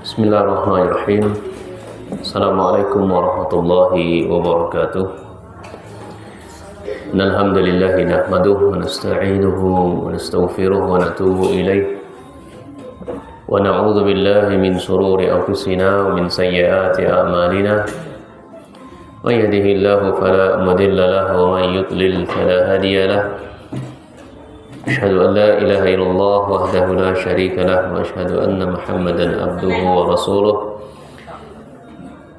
Bismillahirrahmanirrahim. Assalamualaikum warahmatullahi wabarakatuh. Innal hamdalillah nahmaduhu wa nasta'inuhu wa nastaghfiruhu wa natubu ilayh. Wa na'udzu billahi min shururi anfusina wa min sayyiati a'malina. May yahdihillahu fala mudilla lahu wa may yudlil fala hadiya lahu. أشهد أن لا إله إلا الله وحده لا شريك له وأشهد أن محمدا عبده ورسوله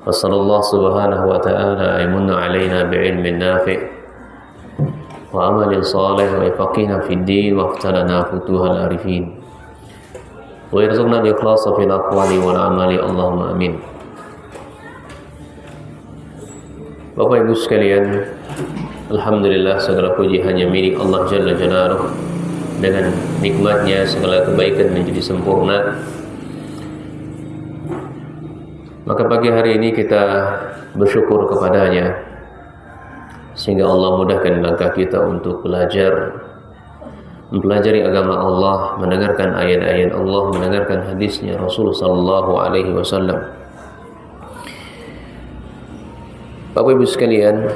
فصلى الله سبحانه وتعالى أن يمن علينا بعلم نافع وعمل صالح ويفقهنا في الدين وافتح لنا فتوح العارفين ويرزقنا الإخلاص في الأقوال والأعمال اللهم آمين. Bapak Ibu sekalian, alhamdulillah segala puji hanya milik Allah Jalla Jalaluhu. Dengan nikmatnya segala kebaikan menjadi sempurna. Maka pagi hari ini kita bersyukur kepadanya, sehingga Allah mudahkan langkah kita untuk mempelajari agama Allah, mendengarkan ayat-ayat Allah, mendengarkan hadisnya Rasulullah sallallahu alaihi wasallam. Bapak Ibu sekalian,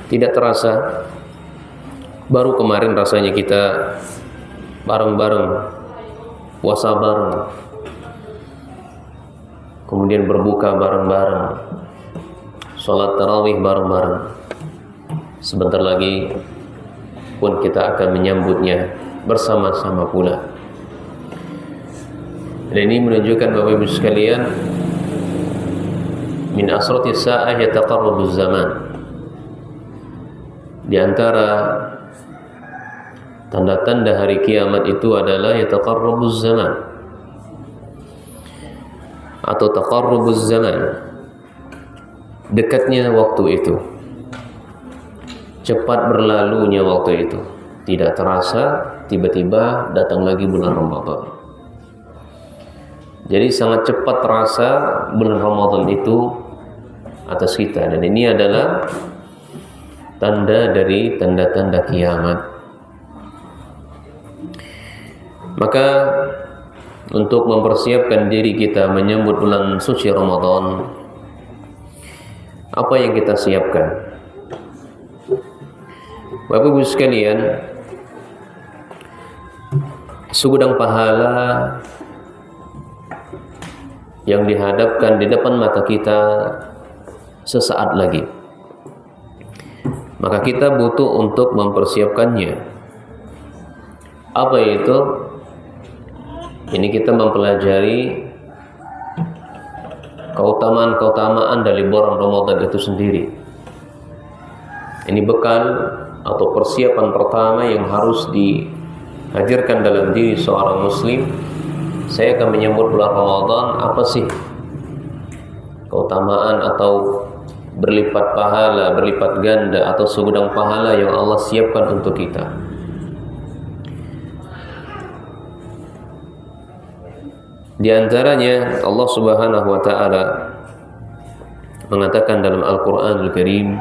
tidak terasa baru kemarin rasanya kita bareng-bareng puasa bareng, kemudian berbuka bareng-bareng, sholat tarawih bareng-bareng. Sebentar lagi pun kita akan menyambutnya bersama-sama pula. Dan ini menunjukkan Bapak Ibu sekalian, min asrati sa'ah yataqarrabuz zaman. Di antara tanda-tanda hari kiamat itu adalah yataqarrabuz zaman atau taqarrubuz zaman, dekatnya waktu itu, cepat berlalunya waktu itu, tidak terasa tiba-tiba datang lagi bulan Ramadan. Jadi sangat cepat terasa bulan Ramadan itu atas kita, dan ini adalah tanda dari tanda-tanda kiamat. Maka untuk mempersiapkan diri kita menyambut bulan suci Ramadan, apa yang kita siapkan? Bapak Ibu sekalian, segudang pahala yang dihadapkan di depan mata kita sesaat lagi. Maka kita butuh untuk mempersiapkannya. Apa itu? Ini kita mempelajari keutamaan-keutamaan dari bulan Ramadan itu sendiri. Ini bekal atau persiapan pertama yang harus dihadirkan dalam diri seorang muslim. Saya akan menyambut bulan Ramadan, apa sih keutamaan atau berlipat pahala, berlipat ganda atau segudang pahala yang Allah siapkan untuk kita. Di antaranya Allah Subhanahu wa taala mengatakan dalam Al-Qur'anul Karim,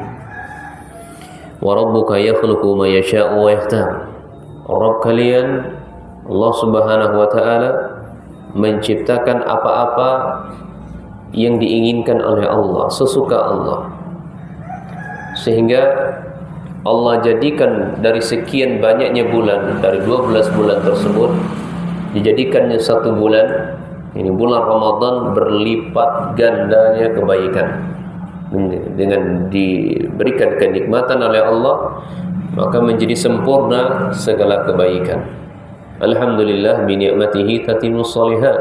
"Wa rabbuka yakhluqu ma yasha'u wa yakhtar." Rabb kalian Allah Subhanahu wa taala menciptakan apa-apa yang diinginkan oleh Allah, sesuka Allah. Sehingga Allah jadikan dari sekian banyaknya bulan, dari 12 bulan tersebut, dijadikannya satu bulan. Ini bulan Ramadan berlipat gandanya kebaikan. Dengan diberikan kenikmatan oleh Allah, maka menjadi sempurna segala kebaikan. Alhamdulillah bi ni'matihi tatimmus shalihat.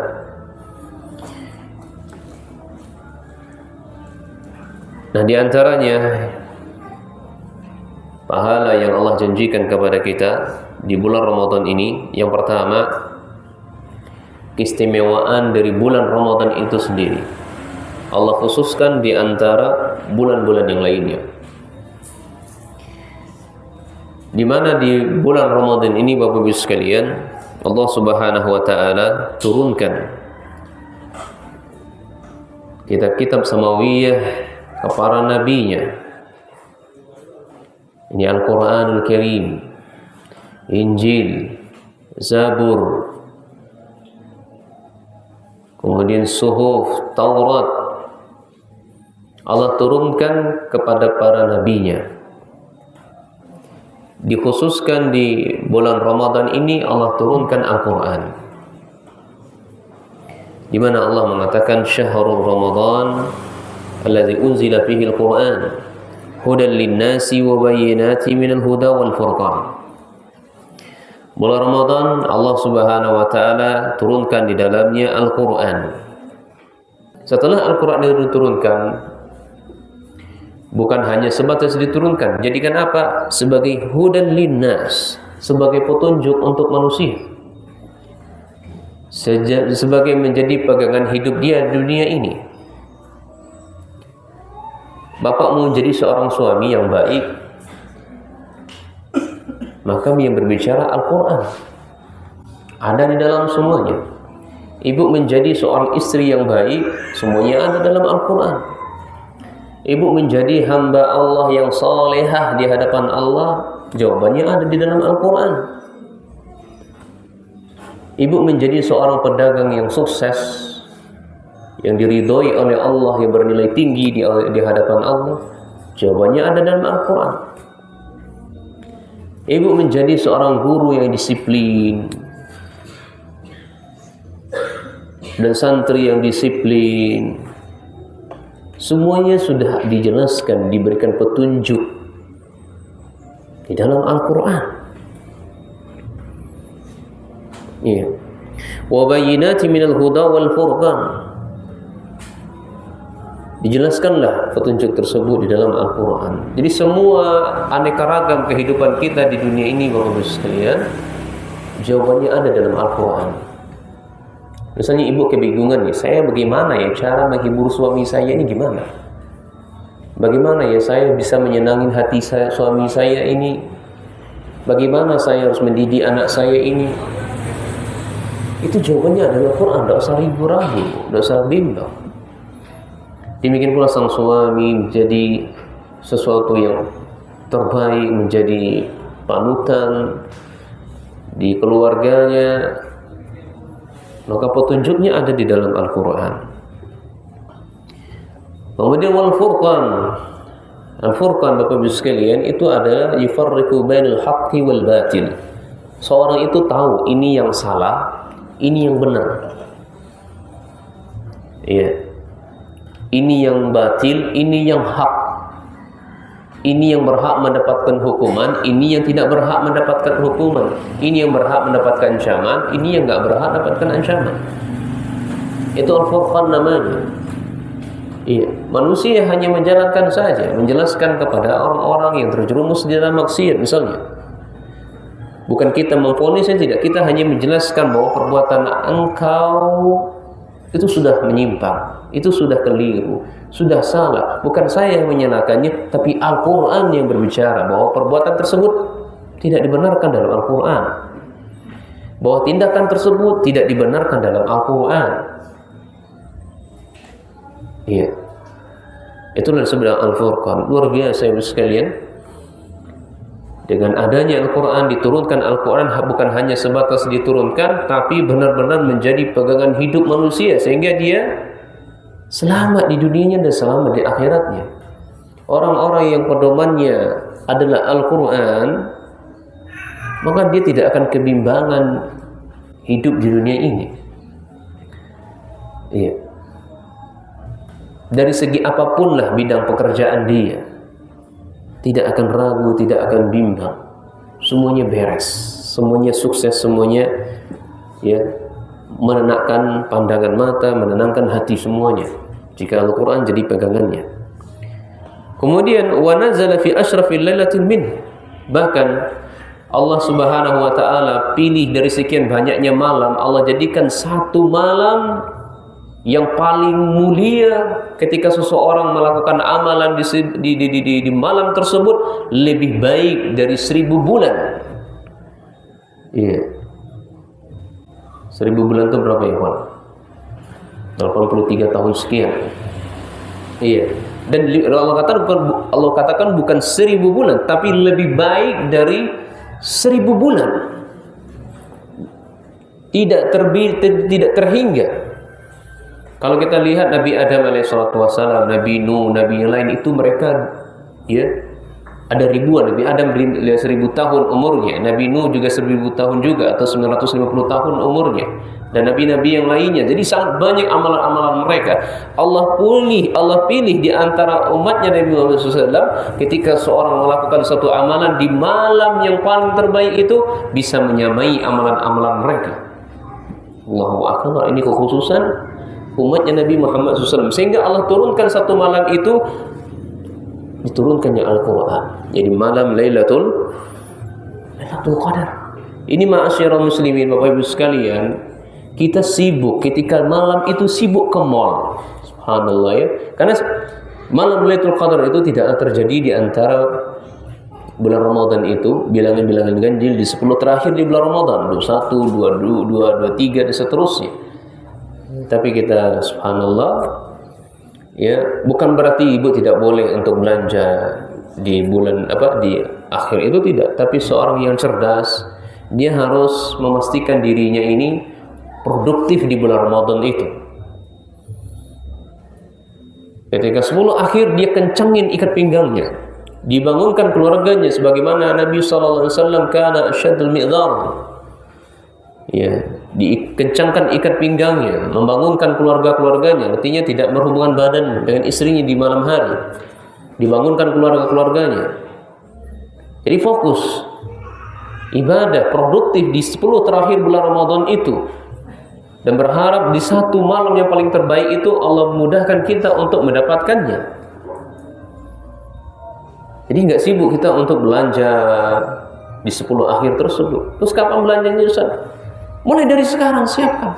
Nah, di antaranya pahala yang Allah janjikan kepada kita di bulan Ramadan ini, yang pertama, keistimewaan dari bulan Ramadan itu sendiri. Allah khususkan di antara bulan-bulan yang lainnya. Di mana di bulan Ramadan ini Bapak Ibu sekalian, Allah Subhanahu wa taala turunkan kitab-kitab samawiyah ke para nabinya. Ini Al-Qur'anul Karim, Injil, Zabur, kemudian suhuf, Taurat, Allah turunkan kepada para nabinya. Dikhususkan di bulan Ramadan ini Allah turunkan Al-Quran, di mana Allah mengatakan syahrul Ramadan alladzi unzila fihi al-Quran hudan lin-nasi wa bayyinatin minal huda wal furqan. Bulan Ramadan Allah Subhanahu wa taala turunkan di dalamnya Al-Quran. Setelah Al-Quran diturunkan, bukan hanya sebatas diturunkan, jadikan apa? Sebagai hudan linnas, sebagai petunjuk untuk manusia, sebagai menjadi pegangan hidup dia di dunia ini. Bapak mau jadi seorang suami yang baik, maka yang berbicara Al-Quran ada di dalam semuanya. Ibu menjadi seorang istri yang baik, semuanya ada dalam Al-Quran. Ibu menjadi hamba Allah yang salehah di hadapan Allah, jawabannya ada di dalam Al-Quran. Ibu menjadi seorang pedagang yang sukses, yang diridhoi oleh Allah, yang bernilai tinggi di hadapan Allah, jawabannya ada dalam Al-Quran. Ibu menjadi seorang guru yang disiplin dan santri yang disiplin, semuanya sudah dijelaskan, diberikan petunjuk di dalam Al-Quran. Iya. Wa bayyinatin minal huda wal furqan. Dijelaskanlah petunjuk tersebut di dalam Al-Quran. Jadi semua aneka ragam kehidupan kita di dunia ini, Bapak-Ibu sekalian, jawabannya ada dalam Al-Quran. Misalnya ibu kebingungan nih, saya bagaimana ya cara menghibur suami saya ini gimana? Bagaimana ya saya bisa menyenangin hati suami saya ini? Bagaimana saya harus mendidik anak saya ini? Itu jawabannya adalah Al-Quran. Tidak usah ragu-ragu, tidak usah bimbang. Demikian pula sang suami menjadi sesuatu yang terbaik, menjadi panutan di keluarganya, maka petunjuknya ada di dalam Al-Quran. Kemudian wal furqan. Al-Furqan, Bapak Ibu sekalian, itu adalah yufarriqu bainal haqqi wal batil. Seorang itu tahu ini yang salah, ini yang benar. Iya. Ini yang batil, ini yang hak. Ini yang berhak mendapatkan hukuman, ini yang tidak berhak mendapatkan hukuman. Ini yang berhak mendapatkan ancaman, ini yang enggak berhak mendapatkan ancaman. Itu Al-Furqan namanya. Iya, manusia hanya menjalankan saja, menjelaskan kepada orang-orang yang terjerumus di dalam maksiat misalnya. Bukan kita memvonisnya, tidak, kita hanya menjelaskan bahwa perbuatan engkau itu sudah menyimpang, itu sudah keliru, sudah salah. Bukan saya yang menyalahkannya, tapi Al-Quran yang berbicara bahwa perbuatan tersebut tidak dibenarkan dalam Al-Quran, bahwa tindakan tersebut tidak dibenarkan dalam Al-Quran. Iya, itulah sebenarnya Al-Furqan. Luar biasa Ibu sekalian. Dengan adanya Al-Quran, diturunkan Al-Quran bukan hanya sebatas diturunkan, tapi benar-benar menjadi pegangan hidup manusia, sehingga dia selamat di dunianya dan selamat di akhiratnya. Orang-orang yang pedomannya adalah Al-Quran, maka dia tidak akan kebimbangan hidup di dunia ini. Iya. Dari segi apapun lah bidang pekerjaan dia, tidak akan ragu, tidak akan bimbang. Semuanya beres, semuanya sukses, semuanya ya menenangkan pandangan mata, menenangkan hati semuanya jika Al-Quran jadi pegangannya. Kemudian wa nazala fi asyrafil lailatin min. Bahkan Allah Subhanahu wa taala pilih dari sekian banyaknya malam, Allah jadikan satu malam yang paling mulia. Ketika seseorang melakukan amalan di malam tersebut lebih baik dari 1000 bulan. Iya. 1000 bulan itu berapa ya, Pak? 83 tahun sekian. Iya. Dan Allah katakan bukan 1000 bulan, tapi lebih baik dari 1000 bulan. Tidak terhingga. Kalau kita lihat Nabi Adam alaihissalam, Nabi Nuh, Nabi yang lain itu mereka ya ada ribuan. Nabi Adam 1000 tahun umurnya, Nabi Nuh juga 1000 tahun juga atau 950 tahun umurnya, dan nabi-nabi yang lainnya. Jadi sangat banyak amalan-amalan mereka. Allah pilih di antara umatnya Nabi Muhammad SAW ketika seorang melakukan satu amalan di malam yang paling terbaik itu bisa menyamai amalan-amalan mereka. Allahu Akbar. Ini kekhususan umatnya Nabi Muhammad SAW, sehingga Allah turunkan satu malam itu diturunkannya Al-Quran. Jadi malam Lailatul Qadar. Ini ma'asyiral muslimin, Bapak Ibu sekalian, kita sibuk ketika malam itu sibuk ke mall. Subhanallah ya. Karena malam Lailatul Qadar itu tidak terjadi di antara bulan Ramadan itu, bilangan-bilangan ganjil di 10 terakhir di bulan Ramadan, 21, 22, 23 dan seterusnya. Tapi kita subhanallah ya, bukan berarti ibu tidak boleh untuk belanja di bulan di akhir itu, tidak. Tapi seorang yang cerdas, dia harus memastikan dirinya ini produktif di bulan Ramadan itu. Ketika 10 akhir dia kencangin ikat pinggangnya, dibangunkan keluarganya sebagaimana Nabi SAW kana asyaddul mi'dhar. Ya, dikencangkan ikat pinggangnya, membangunkan keluarga-keluarganya, artinya tidak berhubungan badan dengan istrinya di malam hari, dibangunkan keluarga-keluarganya. Jadi fokus ibadah produktif di 10 terakhir bulan Ramadan itu, dan berharap di satu malam yang paling terbaik itu Allah memudahkan kita untuk mendapatkannya. Jadi nggak sibuk kita untuk belanja di 10 akhir tersebut. Terus kapan belanjanya, Ustaz? Mulai dari sekarang siapkan.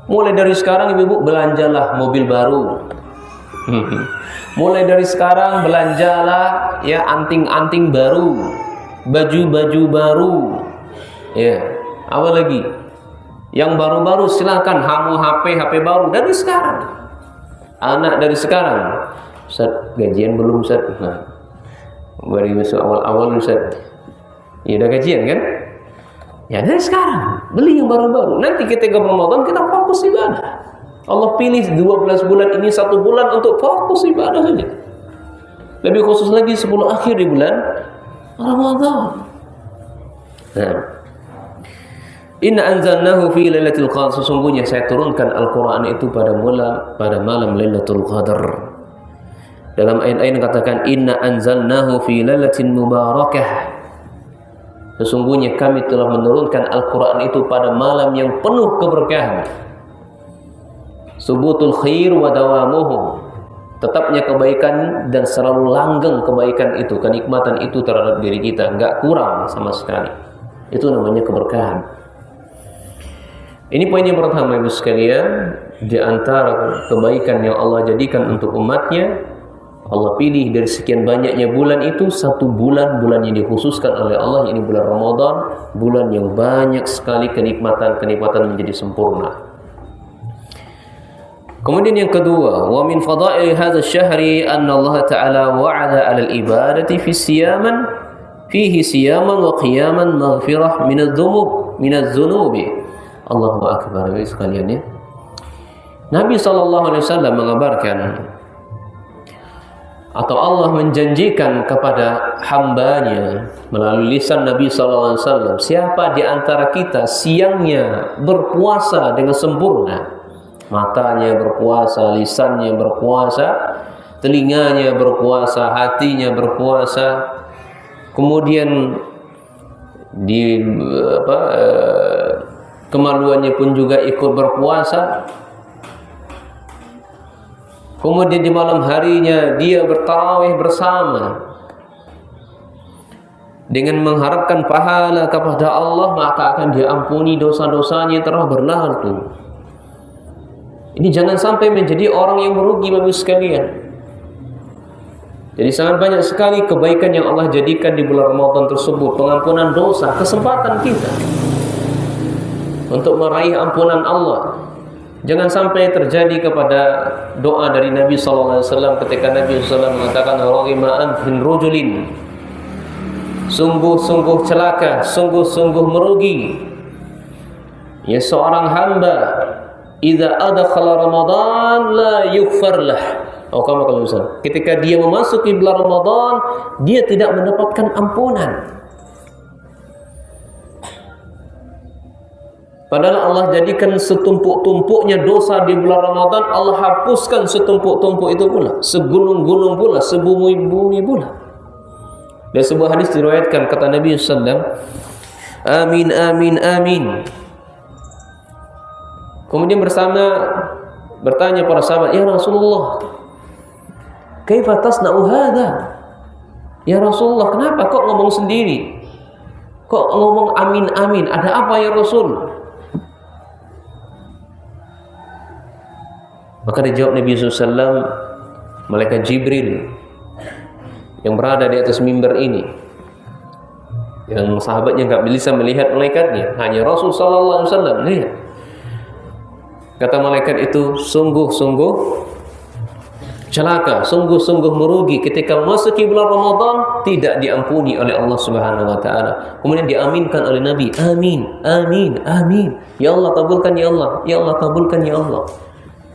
Mulai dari sekarang ibu-ibu belanjalah mobil baru. Mulai dari sekarang belanjalah ya anting-anting baru, baju-baju baru. Ya, apa lagi? Yang baru-baru silakan, HP baru dari sekarang. Anak dari sekarang. Ustaz, gajian belum, Ustaz? Nah, baru masuk awal-awal, Ustaz. Ya udah gajian kan? Ya dari sekarang beli yang baru-baru. Nanti ketika Ramadan kita fokus ibadah. Allah pilih 12 bulan ini 1 bulan untuk fokus ibadah saja. Lebih khusus lagi 10 akhir di bulan Ramadan. Nah, inna anzalnahu fi lailatul qadar. Sesungguhnya saya turunkan Al-Quran itu pada malam Lailatul Qadar. Dalam ayat-ayat katakan inna anzalnahu fi lailatin mubarakah. Sesungguhnya kami telah menurunkan Al-Quran itu pada malam yang penuh keberkahan. Subutul khair wa dawamuhu. Tetapnya kebaikan dan selalu langgeng kebaikan itu, kenikmatan itu terhadap diri kita, enggak kurang sama sekali. Itu namanya keberkahan. Ini poin yang pertama, Ibu sekalian, di antara kebaikan yang Allah jadikan untuk umatnya, Allah pilih dari sekian banyaknya bulan itu 1 bulan yang dikhususkan oleh Allah, ini bulan Ramadan, bulan yang banyak sekali kenikmatan menjadi sempurna. Kemudian yang kedua, wa min fadail hadzal syahri anna Allah Ta'ala wa'ada 'alal ibadati fihi siyaman wa qiyaman maghfirah minadz-dzunubi. Allahu akbar sekalian ya. Nabi sallallahu alaihi wasallam mengabarkan atau Allah menjanjikan kepada hambanya melalui lisan Nabi SAW, siapa di antara kita siangnya berpuasa dengan sempurna, matanya berpuasa, lisannya berpuasa, telinganya berpuasa, hatinya berpuasa, kemudian kemaluannya pun juga ikut berpuasa, kemudian di malam harinya dia bertarawih bersama dengan mengharapkan pahala kepada Allah, maka akan diampuni dosa-dosanya yang telah berlalu. Ini jangan sampai menjadi orang yang merugi, Bapak sekalian. Jadi sangat banyak sekali kebaikan yang Allah jadikan di bulan Ramadan tersebut, pengampunan dosa, kesempatan kita untuk meraih ampunan Allah. Jangan sampai terjadi kepada doa dari Nabi SAW ketika Nabi SAW mengatakan raghima anfin rajulin, sungguh-sungguh celaka, sungguh-sungguh merugi ya seorang hamba idza adkhala Ramadan la yughfar lah. Oh, kamu kalau misalnya ketika dia memasuki bulan Ramadan, dia tidak mendapatkan ampunan. Padahal Allah jadikan setumpuk-tumpuknya dosa di bulan Ramadan, Allah hapuskan setumpuk-tumpuk itu pula, segunung-gunung pula, sebumi-bumi pula. Dan sebuah hadis diriwayatkan kata Nabi sallallahu alaihi wasallam, amin amin amin. Kemudian bertanya para sahabat, ya Rasulullah, kaifa tasna'u hadza? Ya Rasulullah, kenapa kok ngomong sendiri? Kok ngomong amin amin? Ada apa ya Rasul? Maka dijawab Nabi SAW, malaikat Jibril yang berada di atas mimbar ini, yang sahabatnya nggak bisa melihat malaikatnya, hanya Rasul Sallallahu Alaihi Wasallam lihat. Kata malaikat itu, sungguh-sungguh celaka, sungguh-sungguh merugi ketika memasuki bulan Ramadan tidak diampuni oleh Allah Subhanahu wa taala. Kemudian diaminkan oleh Nabi, amin, amin, amin. Ya Allah kabulkan ya Allah, ya Allah kabulkan ya Allah.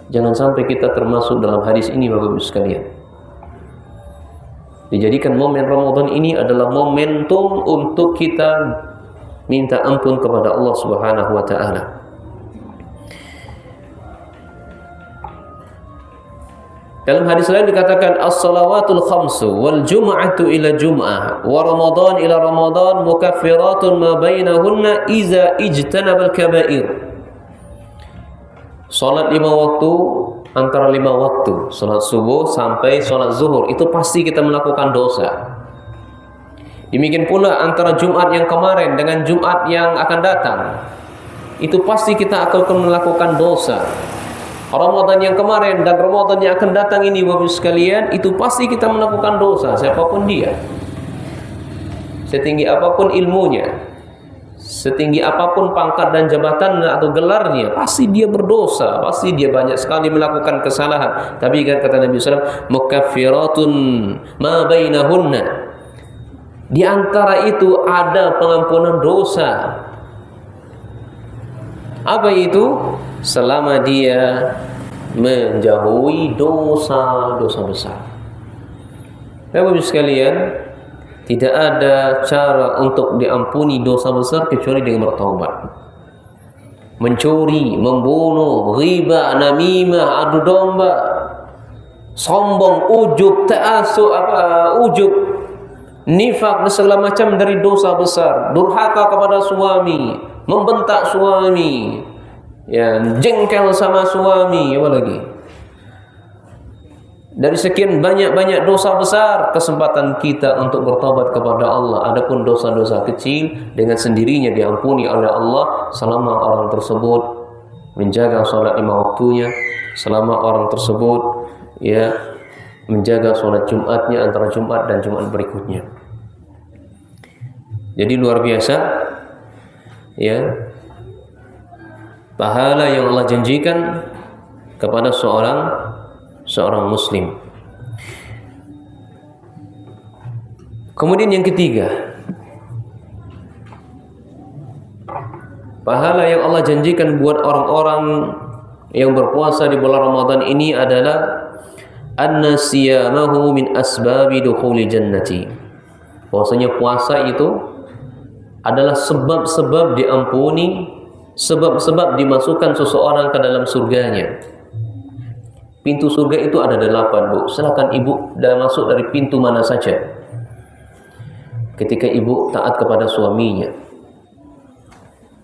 Jangan sampai kita termasuk dalam hadis ini Bapak Ibu sekalian. Dijadikan momen Ramadan ini adalah momentum untuk kita minta ampun kepada Allah Subhanahu wa taala. Dalam hadis lain dikatakan as-salawatul khamsu wal jum'atu ila jum'ah wa ramadan ila ramadan mukaffiratun ma bainahunna iza ijtanabal kaba'ir. Salat 5 waktu, antara 5 waktu, salat subuh sampai salat zuhur, itu pasti kita melakukan dosa. Demikian pula antara Jumat yang kemarin dengan Jumat yang akan datang, itu pasti kita akan melakukan dosa. Ramadan yang kemarin dan Ramadan yang akan datang ini Bapak sekalian, itu pasti kita melakukan dosa, siapapun dia. Setinggi apapun ilmunya, setinggi apapun pangkat dan jabatan atau gelarnya, pasti dia berdosa, pasti dia banyak sekali melakukan kesalahan. Tapi kan kata Nabi SAW, mukaffiratun ma bainahunna, di antara itu ada pengampunan dosa. Apa itu? Selama dia menjauhi dosa-dosa besar. Bapak-Ibu sekalian, tidak ada cara untuk diampuni dosa besar kecuali dengan bertaubat. Mencuri, membunuh, riba, namimah, adu domba, sombong, ujub, ta'asub, ujub, nifak dan segala macam dari dosa besar. Durhaka kepada suami, membentak suami, ya, jengkel sama suami, apa lagi? Dari sekian banyak dosa besar, kesempatan kita untuk bertobat kepada Allah. Adapun dosa-dosa kecil dengan sendirinya diampuni oleh Allah selama orang tersebut menjaga salat 5 waktunya, selama orang tersebut ya menjaga salat Jumatnya antara Jumat dan Jumat berikutnya. Jadi luar biasa ya pahala yang Allah janjikan kepada seorang muslim. Kemudian yang ketiga, pahala yang Allah janjikan buat orang-orang yang berpuasa di bulan Ramadan ini adalah anna siyamahu min asbabi dukhuli jannati. Bahwasanya puasa itu adalah sebab-sebab diampuni, sebab-sebab dimasukkan seseorang ke dalam surganya. Pintu surga itu ada 8, Bu. Silakan Ibu dan masuk dari pintu mana saja. Ketika Ibu taat kepada suaminya,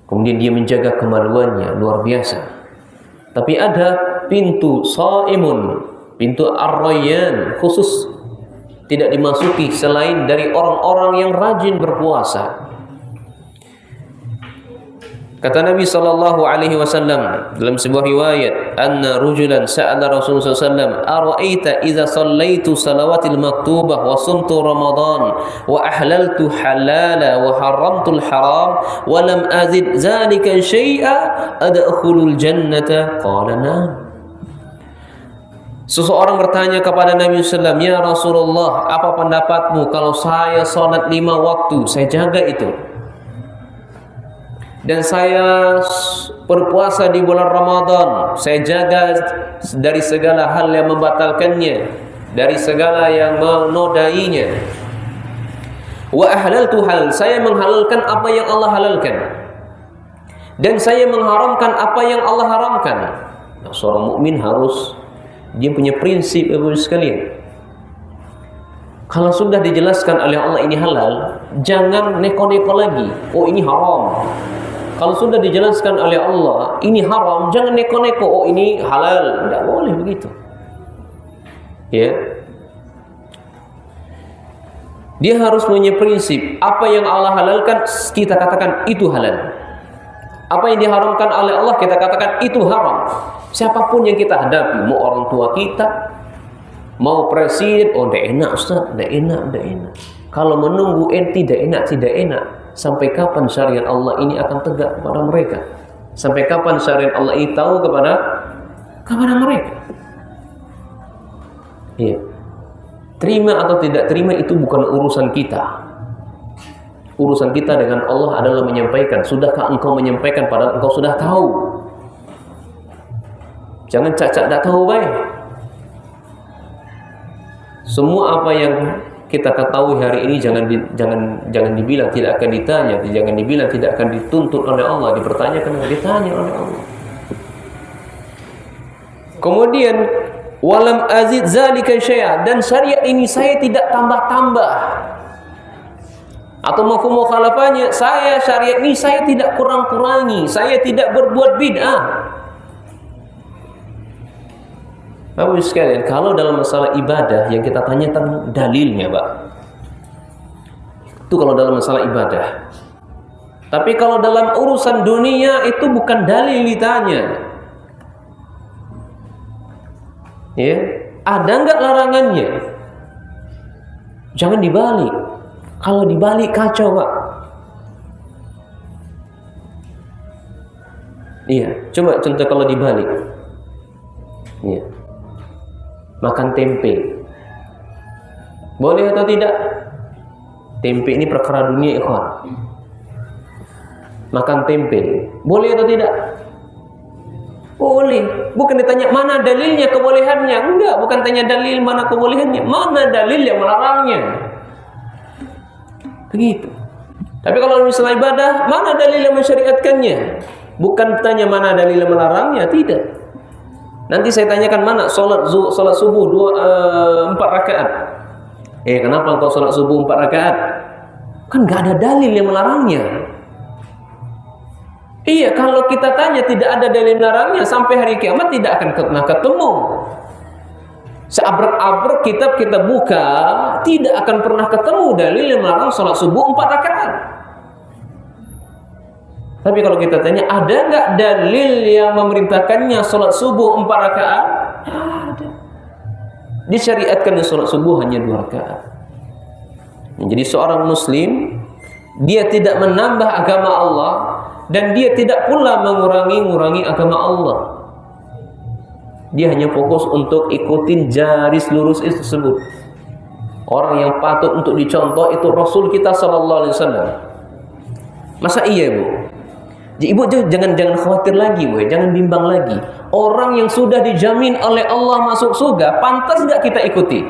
kemudian dia menjaga kemaluannya, luar biasa. Tapi ada pintu shaimun, pintu ar-rayyan, khusus tidak dimasuki selain dari orang-orang yang rajin berpuasa. Kata Nabi sallallahu alaihi wasallam dalam sebuah riwayat, anna rujulan sa'ala Rasulullah sallallahu alaihi wasallam, "Ara'aita idza shallaitu salawatil maktubah wa sumtu Ramadan wa ahlaltu halala wa haramtu al-haram wa lam azid zalika syai'a adkhulul jannata?" Qala na'am. Seseorang bertanya kepada Nabi sallallahu alaihi wasallam, "Ya Rasulullah, apa pendapatmu kalau saya salat 5 waktu, saya jaga itu, dan saya berpuasa di bulan Ramadan, saya jaga dari segala hal yang membatalkannya, dari segala yang menodainya. Wa ahlaltu hal, saya menghalalkan apa yang Allah halalkan, dan saya mengharamkan apa yang Allah haramkan. Nah, seorang mukmin harus dia punya prinsip, Ibu sekalian. Kalau sudah dijelaskan oleh Allah ini halal, jangan neko-neko lagi. Oh, ini haram. Kalau sudah dijelaskan oleh Allah ini haram, jangan neko-neko. Oh, ini halal. Tidak boleh begitu. Ya. Dia harus punya prinsip. Apa yang Allah halalkan, kita katakan itu halal. Apa yang diharamkan oleh Allah, kita katakan itu haram. Siapapun yang kita hadapi, mau orang tua kita, mau presiden, oh tidak enak Ustaz, tidak enak. Kalau menunggu tidak enak. Sampai kapan syariat Allah ini akan tegak kepada mereka? Sampai kapan syariat Allah ini tahu kepada mereka? Iya. Terima atau tidak terima itu bukan urusan kita. Urusan kita dengan Allah adalah menyampaikan. Sudahkah engkau menyampaikan padahal engkau sudah tahu? Jangan cacak tak tahu baik. Semua apa yang kita ketahui hari ini jangan dibilang tidak akan ditanya, jangan dibilang tidak akan dituntut oleh Allah, dipertanyakan, ditanya oleh Allah. Kemudian walam azid zalika syai'a, dan syariat ini saya tidak tambah-tambah. Atau mafhum mukhalafahnya, syariat ini saya tidak kurang-kurangi, saya tidak berbuat bid'ah. Bapak Ibu sekalian, kalau dalam masalah ibadah yang kita tanyakan dalilnya, Pak. Itu kalau dalam masalah ibadah. Tapi kalau dalam urusan dunia itu bukan dalil ditanya. Ya, ada enggak larangannya? Jangan dibalik. Kalau dibalik kacau, Pak. Iya, coba contoh kalau dibalik. Iya. Makan tempe, boleh atau tidak? Tempe ini perkara dunia, ikhwan. Makan tempe, boleh atau tidak? Boleh. Bukan ditanya mana dalilnya kebolehannya. Enggak, bukan tanya dalil mana kebolehannya, mana dalil yang melarangnya. Begitu. Tapi kalau misalnya ibadah, mana dalil yang mensyariatkannya? Bukan tanya mana dalil yang melarangnya, tidak. Nanti saya tanyakan mana salat subuh 4 rakaat. Kenapa engkau salat subuh 4 rakaat? Kan enggak ada dalil yang melarangnya. Iya, kalau kita tanya tidak ada dalil yang melarangnya, sampai hari kiamat tidak akan pernah ketemu. Seabrek-abrek kitab kita buka, tidak akan pernah ketemu dalil yang melarang salat subuh 4 rakaat. Tapi kalau kita tanya, ada enggak dalil yang memerintahkannya salat subuh 4 rakaat? Ada. Disyariatkan salat subuh hanya 2 rakaat. Jadi seorang muslim, dia tidak menambah agama Allah, dan dia tidak pula mengurangi agama Allah. Dia hanya fokus untuk ikutin garis lurus itu tersebut. Orang yang patut untuk dicontoh itu Rasul kita sallallahu alaihi wasallam. Masa iya, Bu? Jadi ibu jangan khawatir lagi, Bu. Jangan bimbang lagi. Orang yang sudah dijamin oleh Allah masuk surga, pantas nggak kita ikuti?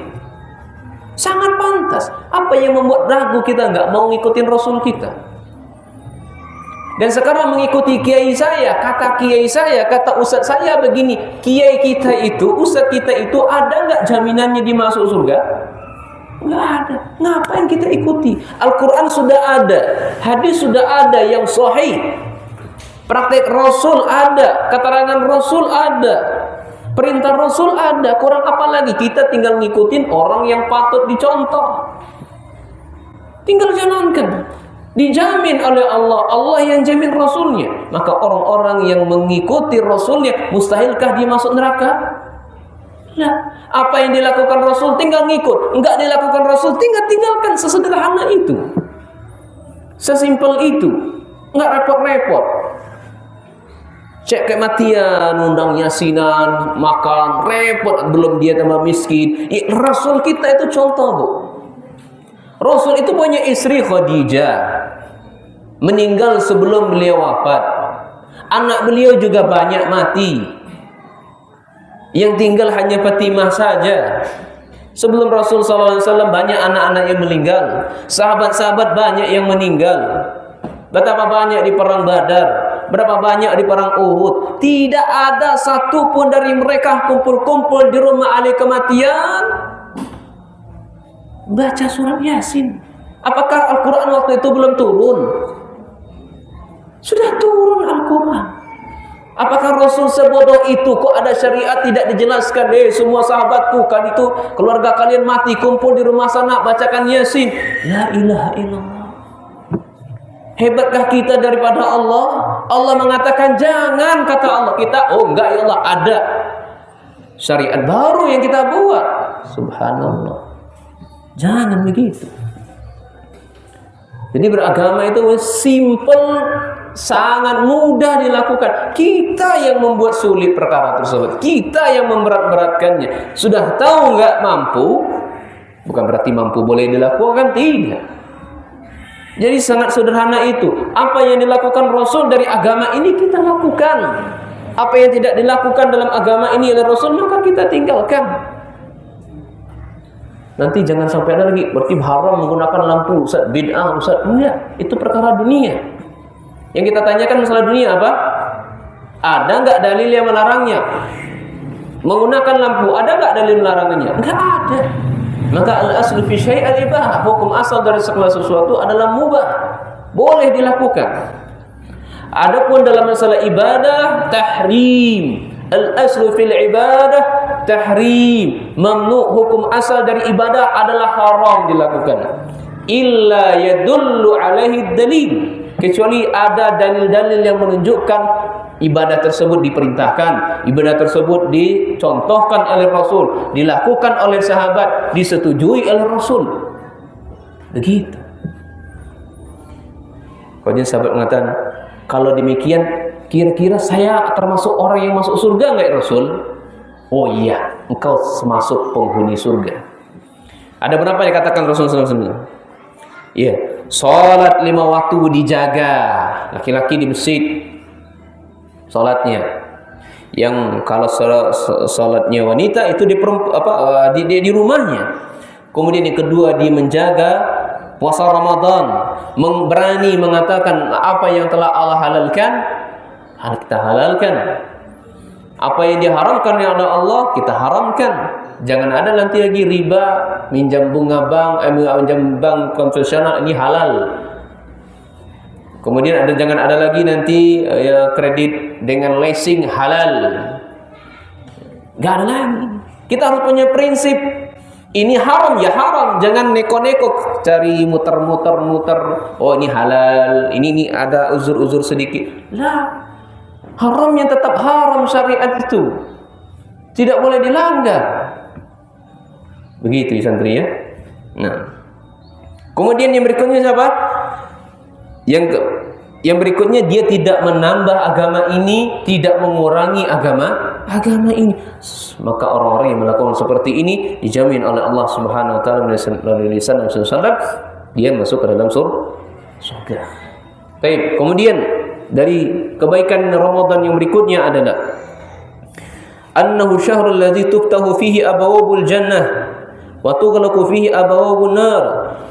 Sangat pantas. Apa yang membuat ragu kita nggak mau ngikutin Rasul kita? Dan sekarang mengikuti kiai saya, kata kiai saya, kata ustaz saya begini. Kiai kita itu, ustaz kita itu ada nggak jaminannya dimasuk surga? Nggak ada. Ngapain kita ikuti? Al-Quran sudah ada, hadis sudah ada yang sahih. Praktek Rasul ada, keterangan Rasul ada, perintah Rasul ada. Kurang apa lagi? Kita tinggal ngikutin orang yang patut dicontoh. Tinggal jalankan. Dijamin oleh Allah, Allah yang jamin Rasulnya. Maka orang-orang yang mengikuti Rasulnya, mustahilkah dia masuk neraka? Nah, apa yang dilakukan Rasul tinggal ngikut. Enggak dilakukan Rasul tinggalkan. Sesederhana itu, sesimpel itu. Enggak repot-repot. Cek kematian, undang yasinan, makan, repot, belum dia tambah miskin. Rasul kita itu contoh, Bu. Rasul itu punya istri Khadijah. meninggal sebelum beliau wafat. Anak beliau juga banyak mati. Yang tinggal hanya Fatimah saja. Sebelum Rasul SAW banyak anak-anak yang meninggal. Sahabat-sahabat banyak yang meninggal. Betapa banyak di perang Badar, berapa banyak di perang Uhud. Tidak ada satu pun dari mereka kumpul-kumpul di rumah ahli kematian baca surat Yasin. Apakah Al-Quran waktu itu belum turun? Sudah turun Al-Quran. Apakah Rasul sebodoh itu? Kok ada syariat tidak dijelaskan? Semua sahabatku, kan itu keluarga kalian mati, kumpul di rumah sana, bacakan Yasin. La ilaha illallah. Hebatkah kita daripada Allah? Allah mengatakan jangan, kata Allah. Kita, oh enggak ya Allah, ada syariat baru yang kita buat. Subhanallah. Jangan begitu. Jadi beragama itu simple, sangat mudah dilakukan. Kita yang membuat sulit perkara tersebut. Kita yang memberat-beratkannya. Sudah tahu nggak mampu, bukan berarti mampu boleh dilakukan, tidak. Jadi sangat sederhana itu. Apa yang dilakukan Rasul dari agama ini kita lakukan. Apa yang tidak dilakukan dalam agama ini oleh Rasul maka kita tinggalkan. Nanti jangan sampai ada lagi berarti haram menggunakan lampu, Ustaz, bid'ah, Ustaz. Enggak, itu perkara dunia. Yang kita tanyakan masalah dunia apa? Ada enggak dalil yang melarangnya? Menggunakan lampu, ada enggak dalil melarangnya? Enggak ada. Maka al-aslu fi syai' al-ibah, hukum asal dari segala sesuatu adalah mubah, boleh dilakukan. Adapun dalam masalah ibadah, tahrim. Al-aslu fil ibadah tahrim, mamnu, hukum asal dari ibadah adalah haram dilakukan. Illa yadullu alaihi dalil, kecuali ada dalil-dalil yang menunjukkan ibadah tersebut diperintahkan, ibadah tersebut dicontohkan oleh Rasul, dilakukan oleh sahabat, disetujui oleh Rasul. Begitu. Kemudian sahabat mengatakan, kalau demikian kira-kira saya termasuk orang yang masuk surga enggak ya Rasul? Oh iya, engkau termasuk penghuni surga. Ada berapa yang katakan Rasulullah SAW? Iya, salat 5 waktu dijaga, laki-laki di masjid salatnya. Yang kalau salatnya wanita itu di rumahnya. Kemudian yang kedua, dia menjaga puasa Ramadan, berani mengatakan apa yang telah Allah halalkan, kita halalkan. Apa yang diharamkan oleh Allah, kita haramkan. Jangan ada nanti lagi riba, minjam bunga bank, minjam bank konvensional, ini halal. Kemudian jangan ada lagi nanti kredit dengan leasing, halal. Gak ada lagi. Kita harus punya prinsip. Ini haram ya haram, jangan neko-neko cari muter-muter. Oh ini halal, ini ada uzur-uzur sedikit. Lah, haramnya tetap haram, syariat itu tidak boleh dilanggar. Begitu santri ya. Nah, kemudian yang berikutnya siapa? Yang berikutnya, dia tidak menambah agama ini, tidak mengurangi agama ini. Maka orang-orang yang melakukan seperti ini dijamin oleh Allah Subhanahu wa taala melalui lisan Rasulullah SAW, dia masuk ke dalam surga. Baik, kemudian dari kebaikan Ramadan yang berikutnya adalah annahu syahrul ladzi tuftahu fihi abwabul jannah wa tughlaqu fihi abwabun nar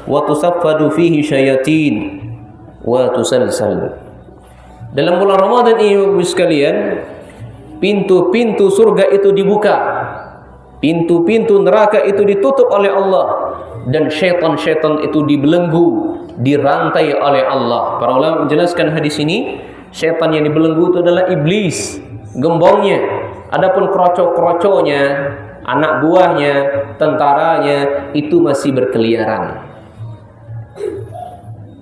wa tusaffadu fihi syayatin wa tusalsal. Dalam bulan Ramadan ini Bapak sekalian, pintu-pintu surga itu dibuka, pintu-pintu neraka itu ditutup oleh Allah, dan syaitan-syaitan itu dibelenggu, dirantai oleh Allah. Para ulama menjelaskan hadis ini, syaitan yang dibelenggu itu adalah iblis, gembongnya. Adapun kroco-kroconya, anak buahnya, tentaranya itu masih berkeliaran.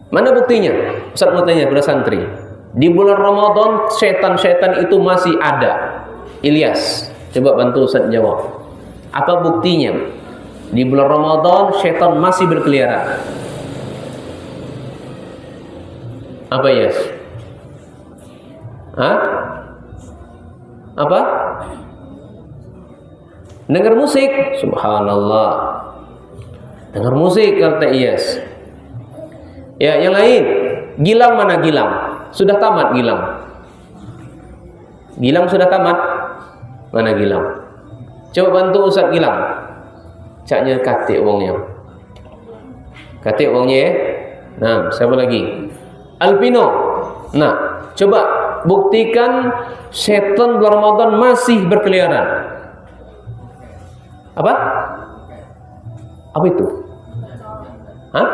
Mana buktinya? Ustaz mau tanya pada santri. Di bulan Ramadan setan-setan itu masih ada. Ilyas, coba bantu Ustaz jawab. Apa buktinya? Di bulan Ramadan setan masih berkeliaran. Apa Ilyas? Hah? Apa? Dengar musik. Subhanallah. Dengar musik kata Ilyas. Ya, yang lain Gilang mana Gilang? Sudah tamat Gilang. Gilang sudah tamat? Mana Gilang? Coba bantu Ustaz Gilang. Caknya katik wongnya. Katik wongnya ya. Nah, siapa lagi? Alpino. Nah, coba buktikan setan bulan Ramadan masih berkeliaran. Apa? Apa itu? Hah?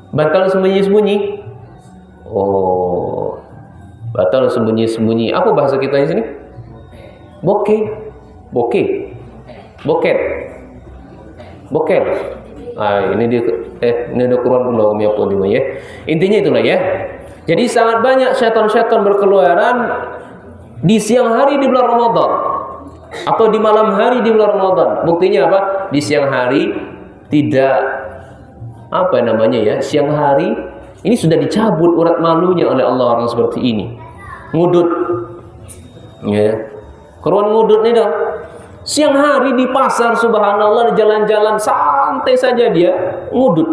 Batal sembunyi-sembunyi. Oh, batal sembunyi-sembunyi. Apa bahasa kita di sini? Bokeh. Boket. Ini dia ini ada Quran pula ya. Intinya itulah ya. Jadi sangat banyak syaitan-syaitan berkeluaran di siang hari di bulan Ramadan atau di malam hari di bulan Ramadan. Buktinya apa? Di siang hari tidak siang hari ini sudah dicabut urat malunya oleh Allah orang seperti ini. Ngudut. Ya. Keruan ngudut nih dong. Siang hari di pasar, subhanallah, di jalan-jalan santai saja dia ngudut.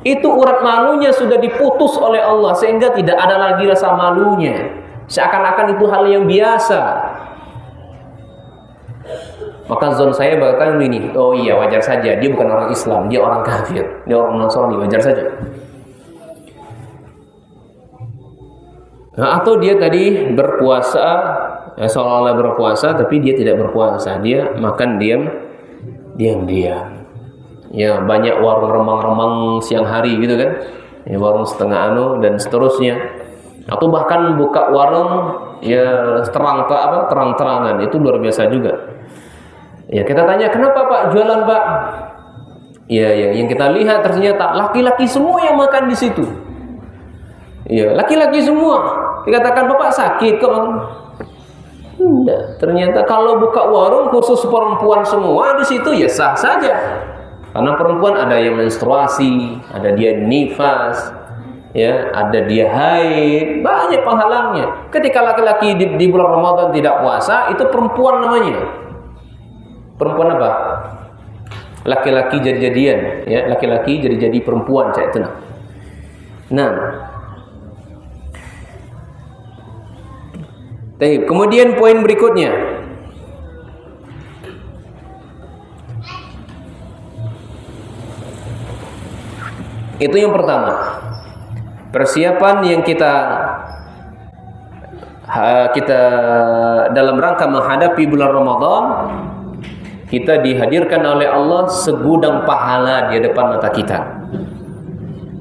Itu urat malunya sudah diputus oleh Allah sehingga tidak ada lagi rasa malunya. Seakan-akan itu hal yang biasa. Maka zon saya berkata ini, oh iya wajar saja, dia bukan orang Islam, dia orang kafir, dia orang Nasrani, wajar saja. Nah, atau dia tadi berpuasa, seolah-olah berpuasa, tapi dia tidak berpuasa, dia makan diam. Ya banyak warung remang-remang siang hari gitu kan, ya, warung setengah dan seterusnya. Atau bahkan buka warung ya terang-terangan, itu luar biasa juga. Ya kita tanya, kenapa Pak jualan Pak? Ya yang kita lihat ternyata laki-laki semua yang makan di situ. Ya laki-laki semua. Dikatakan Bapak sakit kok? Tidak. Ternyata kalau buka warung khusus perempuan semua di situ ya sah saja. Karena perempuan ada yang menstruasi, ada dia nifas, ya ada dia haid, banyak penghalangnya. Ketika laki-laki di bulan Ramadan tidak puasa, itu perempuan namanya. Perempuan apa? Laki-laki jadi-jadian, ya, laki-laki jadi perempuan, cak itu. Nah. Kemudian poin berikutnya. Itu yang pertama. Persiapan yang kita dalam rangka menghadapi bulan Ramadan, kita dihadirkan oleh Allah segudang pahala di depan mata kita.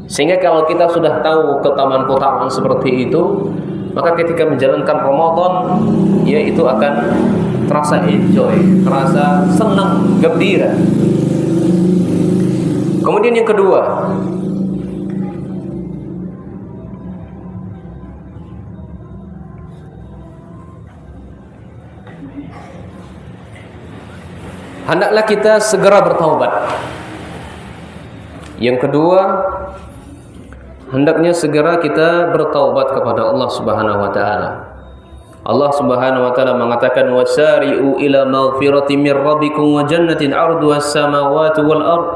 Sehingga kalau kita sudah tahu keutamaan-keutamaan seperti itu, maka ketika menjalankan Ramadan, ya itu akan terasa enjoy, terasa senang, gembira. Kemudian yang kedua, hendaklah kita segera bertaubat. Yang kedua, hendaknya segera kita bertaubat kepada Allah Subhanahu wa taala. Allah Subhanahu wa taala mengatakan, wasari'u ila maghfiratin mir rabbikum wa jannatin 'arduha as-samawati wal ard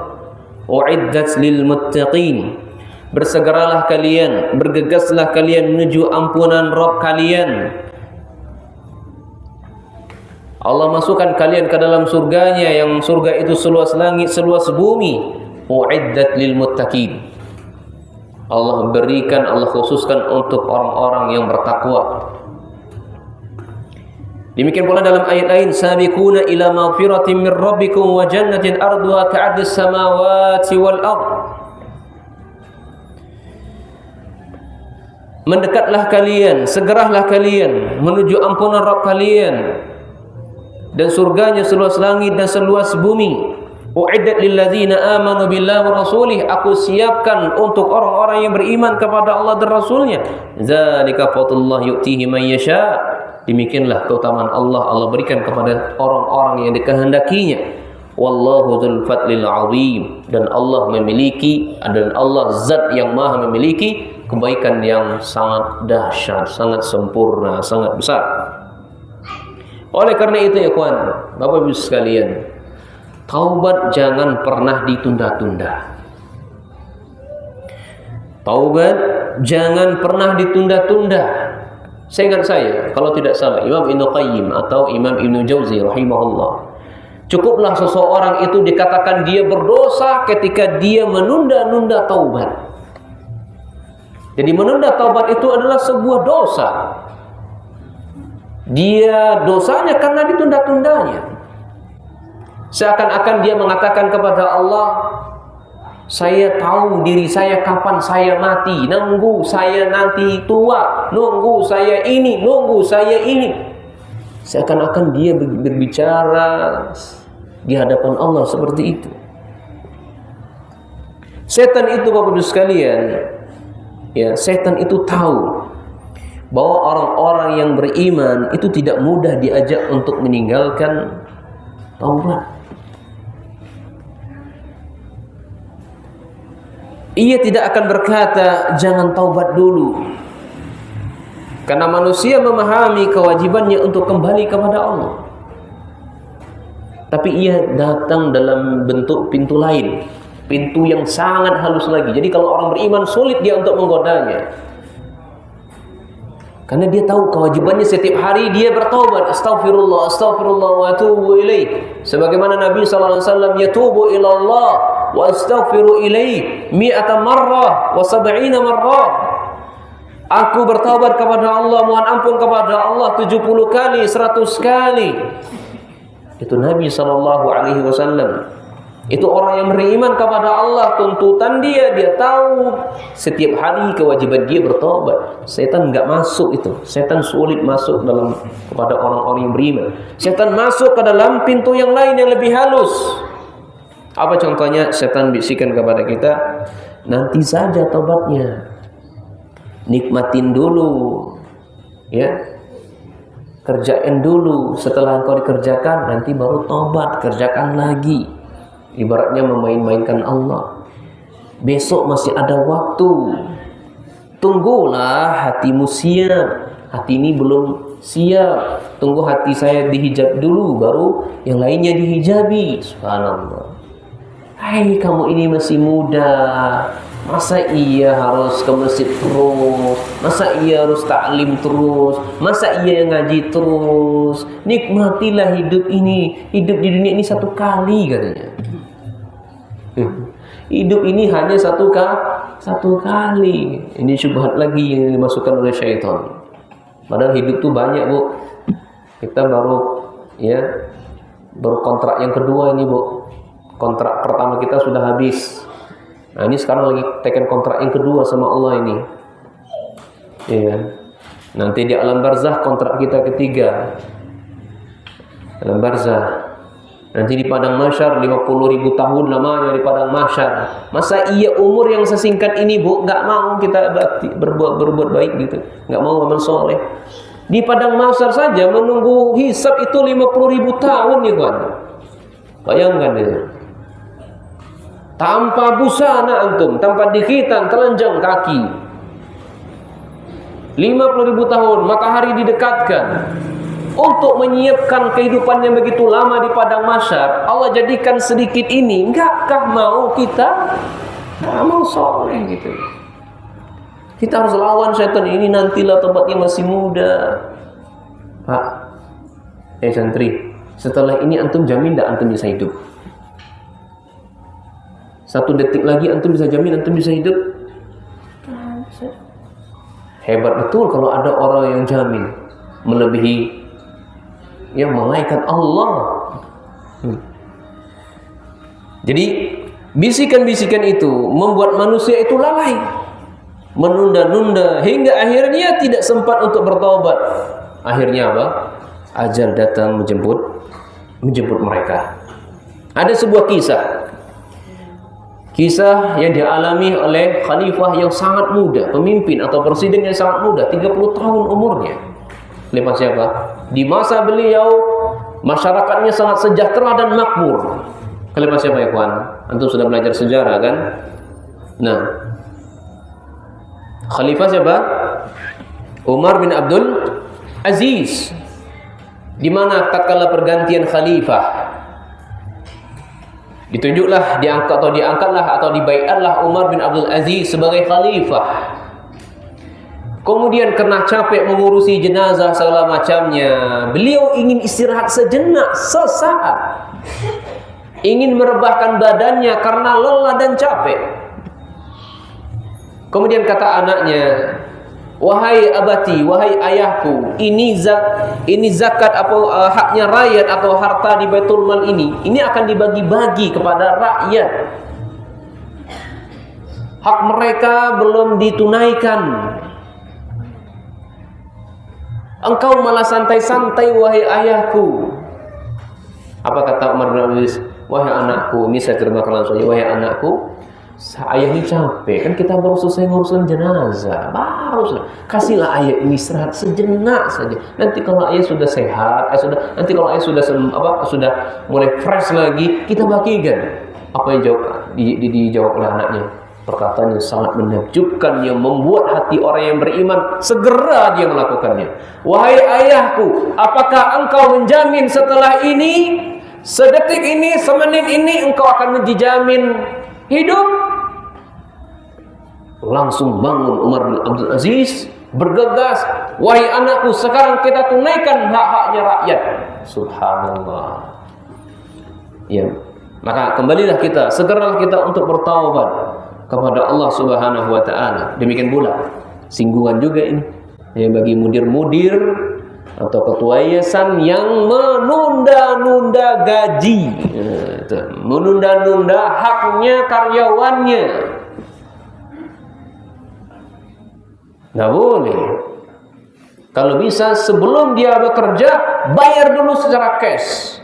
u'iddat lil muttaqin. Bersegeralah kalian, bergegaslah kalian menuju ampunan Rabb kalian. Allah masukkan kalian ke dalam surganya, yang surga itu seluas langit, seluas bumi. U'iddat lil muttaqin. Allah berikan, Allah khususkan untuk orang-orang yang bertakwa. Demikian pula dalam ayat lain, sabiquna ila maghfiratin min rabbikum wa jannatin arduha ka'ardis samawati wal ard. Mendekatlah kalian, segeralah kalian menuju ampunan Rabb kalian, dan surganya seluas langit dan seluas bumi. U'iddat lil ladzina amanu billahi wa rasulih. Aku siapkan untuk orang-orang yang beriman kepada Allah dan Rasulnya. Zalika fadlullah yu'tihi man yasha. Demikianlah keutamaan Allah, Allah berikan kepada orang-orang yang dikehendakinya. Wallahu dzul fadlil azim. Dan Allah memiliki, dan Allah zat yang maha memiliki kebaikan yang sangat dahsyat, sangat sempurna, sangat besar. Oleh karena itu ya kawan, Bapak Ibu sekalian, taubat jangan pernah ditunda-tunda. Taubat jangan pernah ditunda-tunda. Seingat saya, kalau tidak salah, Imam Ibnu Qayyim atau Imam Ibnu Jauzi rahimahullah, cukuplah seseorang itu dikatakan dia berdosa ketika dia menunda-nunda taubat. Jadi menunda taubat itu adalah sebuah dosa. Dia dosanya karena ditunda-tundanya. Seakan-akan dia mengatakan kepada Allah, saya tahu diri saya kapan saya mati, nunggu saya nanti tua, nunggu saya ini, nunggu saya ini. Seakan-akan dia berbicara di hadapan Allah seperti itu. Setan itu, Bapak Ibu sekalian, ya, setan itu tahu bahwa orang-orang yang beriman itu tidak mudah diajak untuk meninggalkan taubat. Ia tidak akan berkata jangan taubat dulu, karena manusia memahami kewajibannya untuk kembali kepada Allah. Tapi ia datang dalam bentuk pintu lain, pintu yang sangat halus lagi. Jadi kalau orang beriman sulit dia untuk menggodanya, karena dia tahu kewajibannya setiap hari dia bertaubat, astaghfirullah, astaghfirullah wa atubu ilaih. Sebagaimana Nabi sallallahu alaihi wasallam yatubu ila Allah wa astaghfiru ilaih mi'ata marrah wa sab'ina marrah. Aku bertaubat kepada Allah, mohon ampun kepada Allah 70 kali, 100 kali. Itu Nabi sallallahu alaihi wasallam. Itu orang yang beriman kepada Allah, tuntutan dia tahu setiap hari kewajiban dia bertobat. Setan enggak masuk itu. Setan sulit masuk dalam kepada orang-orang yang beriman. Setan masuk ke dalam pintu yang lain yang lebih halus. Apa contohnya? Setan bisikan kepada kita, nanti saja tobatnya. Nikmatin dulu. Ya. Kerjain dulu, setelah engkau dikerjakan nanti baru tobat, kerjakan lagi. Ibaratnya memain-mainkan Allah. Besok masih ada waktu. Tunggulah hatimu siap. Hati ini belum siap. Tunggu hati saya dihijab dulu, baru yang lainnya dihijabi. Subhanallah. Hai, kamu ini masih muda. Masa iya harus ke masjid terus? Masa iya harus taklim terus? Masa iya ngaji terus? Nikmatilah hidup ini. Hidup di dunia ini satu kali katanya. Hidup ini hanya satu kali. Ini syubhat lagi yang dimasukkan oleh syaitan. Padahal hidup tuh banyak, Bu. Kita baru kontrak yang kedua ini, Bu. Kontrak pertama kita sudah habis. Nah, ini sekarang lagi teken kontrak yang kedua sama Allah ini. Iya. Nanti di alam barzah kontrak kita ketiga. Alam barzah. Nanti di padang mahsyar 50.000 tahun lamanya di padang mahsyar. Masa iya umur yang sesingkat ini, Bu, enggak mau kita berbuat baik gitu. Enggak mau amal soleh. Di padang mahsyar saja menunggu hisab itu 50.000 tahun ya, kawan. Bayangkan itu. Tanpa busana antum, tanpa dikitan, telanjang kaki. 50.000 tahun, matahari didekatkan. Untuk menyiapkan kehidupan yang begitu lama di padang mahsyar, Allah jadikan sedikit ini. Enggakah mau kita amal soleh gitu? Kita harus lawan setan ini, nantilah tempatnya masih muda. Pak, santri, setelah ini antum jamin tidak antum bisa hidup? 1 detik lagi antum bisa jamin antum bisa hidup? Hebat betul kalau ada orang yang jamin, melebihi malaikat Allah. Jadi bisikan-bisikan itu membuat manusia itu lalai, menunda-nunda hingga akhirnya tidak sempat untuk bertobat. Akhirnya apa? Ajal datang menjemput mereka. Ada sebuah kisah yang dialami oleh khalifah yang sangat muda, pemimpin atau presiden yang sangat muda, 30 tahun umurnya. Khalifah siapa? Di masa beliau masyarakatnya sangat sejahtera dan makmur. Khalifah siapa ya, kawan? Antum sudah belajar sejarah kan? Nah, khalifah siapa? Umar bin Abdul Aziz. Di mana tatkala pergantian khalifah, Ditunjuklah, diangkatlah atau dibaiatlah Umar bin Abdul Aziz sebagai khalifah. Kemudian karena capek mengurusi jenazah segala macamnya, beliau ingin istirahat sejenak, sesaat. Ingin merebahkan badannya karena lelah dan capek. Kemudian kata anaknya, "Wahai abati, wahai ayahku, ini zakat haknya rakyat atau harta di Baitul Mal ini akan dibagi-bagi kepada rakyat. Hak mereka belum ditunaikan. Engkau malah santai-santai wahai ayahku." Apa kata Umar bin Abdul Aziz? "Wahai anakku," ini saya terjemahkan langsung, "Wahai anakku, ayah ini capek, kan kita baru selesai ngurusin jenazah, kasihlah ayah ini istirahat sejenak saja. Nanti kalau ayah sudah sehat, nanti kalau ayah sudah mulai fresh lagi, kita bagikan." Apa yang dijawab oleh anaknya? Perkataan yang sangat menakjubkan yang membuat hati orang yang beriman segera dia melakukannya. "Wahai ayahku, apakah engkau menjamin setelah ini, sedetik ini, semenit ini engkau akan dijamin hidup?" Langsung bangun Umar bin Abdul Aziz, bergegas, "Wahai anakku, sekarang kita tunaikan hak-haknya rakyat." Subhanallah. Ya, maka kembalilah kita, segeralah kita untuk bertaubat kepada Allah Subhanahu wa taala. Demikian pula singgungan juga ini ya bagi mudir-mudir atau ketua yayasan yang menunda-nunda gaji, menunda-nunda haknya karyawannya. Nggak boleh. Kalau bisa sebelum dia bekerja, bayar dulu secara cash.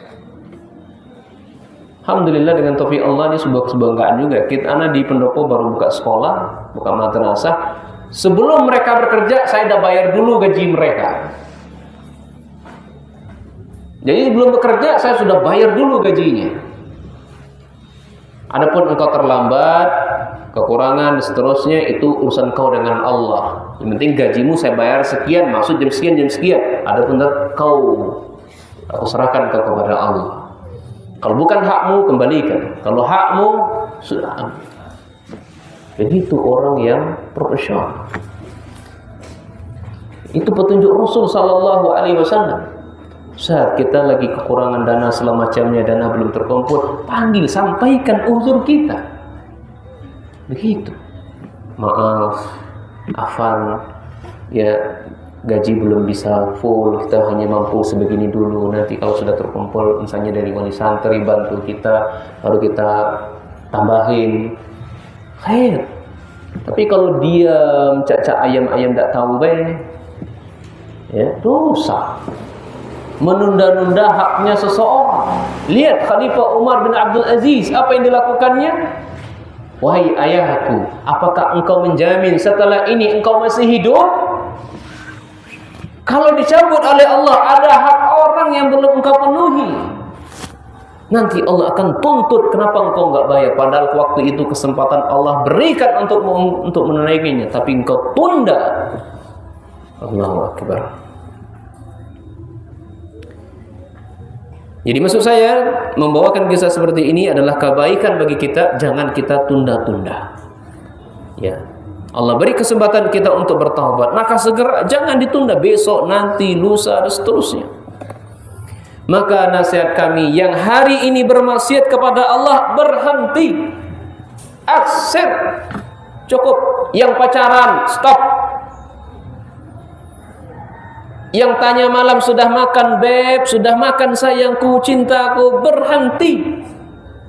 Alhamdulillah dengan taufik Allah, ini sebuah kebanggaan juga. Kita anak di pendopo baru buka sekolah, buka madrasah. Sebelum mereka bekerja, saya sudah bayar dulu gaji mereka. Jadi sebelum bekerja, saya sudah bayar dulu gajinya. Adapun engkau terlambat, kekurangan dan seterusnya, itu urusan kau dengan Allah. Yang penting gajimu saya bayar sekian, maksud jam sekian. Adapun kau aku serahkan kepada Allah. Kalau bukan hakmu, kembalikan. Kalau hakmu, sudah ambil. Jadi itu orang yang profesional. Itu petunjuk Rasul Sallallahu Alaihi Wasallam. Saat kita lagi kekurangan dana semacamnya, dana belum terkumpul, panggil, sampaikan uzur kita. Begitu. Maaf, afan, ya gaji belum bisa full, kita hanya mampu sebegini dulu. Nanti kalau sudah terkumpul, misalnya dari wali santri bantu kita, baru kita tambahin. Khair. Tapi kalau dia cacak ayam tak tahu baik, ya dosa. Menunda-nunda haknya seseorang. Lihat Khalifah Umar bin Abdul Aziz, apa yang dilakukannya? "Wahai ayahku, apakah engkau menjamin setelah ini engkau masih hidup? Kalau dicabut oleh Allah, ada hak orang yang belum engkau penuhi. Nanti Allah akan tuntut, kenapa engkau enggak bayar? Padahal waktu itu kesempatan Allah berikan untuk menunaikannya, tapi engkau tunda." Allahu Akbar. Jadi maksud saya membawakan kisah seperti ini adalah kebaikan bagi kita, jangan kita tunda-tunda. Ya. Allah beri kesempatan kita untuk bertaubat, maka segera, jangan ditunda besok, nanti, lusa dan seterusnya. Maka nasihat kami yang hari ini bermaksiat kepada Allah, berhenti. Aksir. Cukup. Yang pacaran, stop. Yang tanya malam, sudah makan beb, sudah makan sayangku, cintaku, berhenti.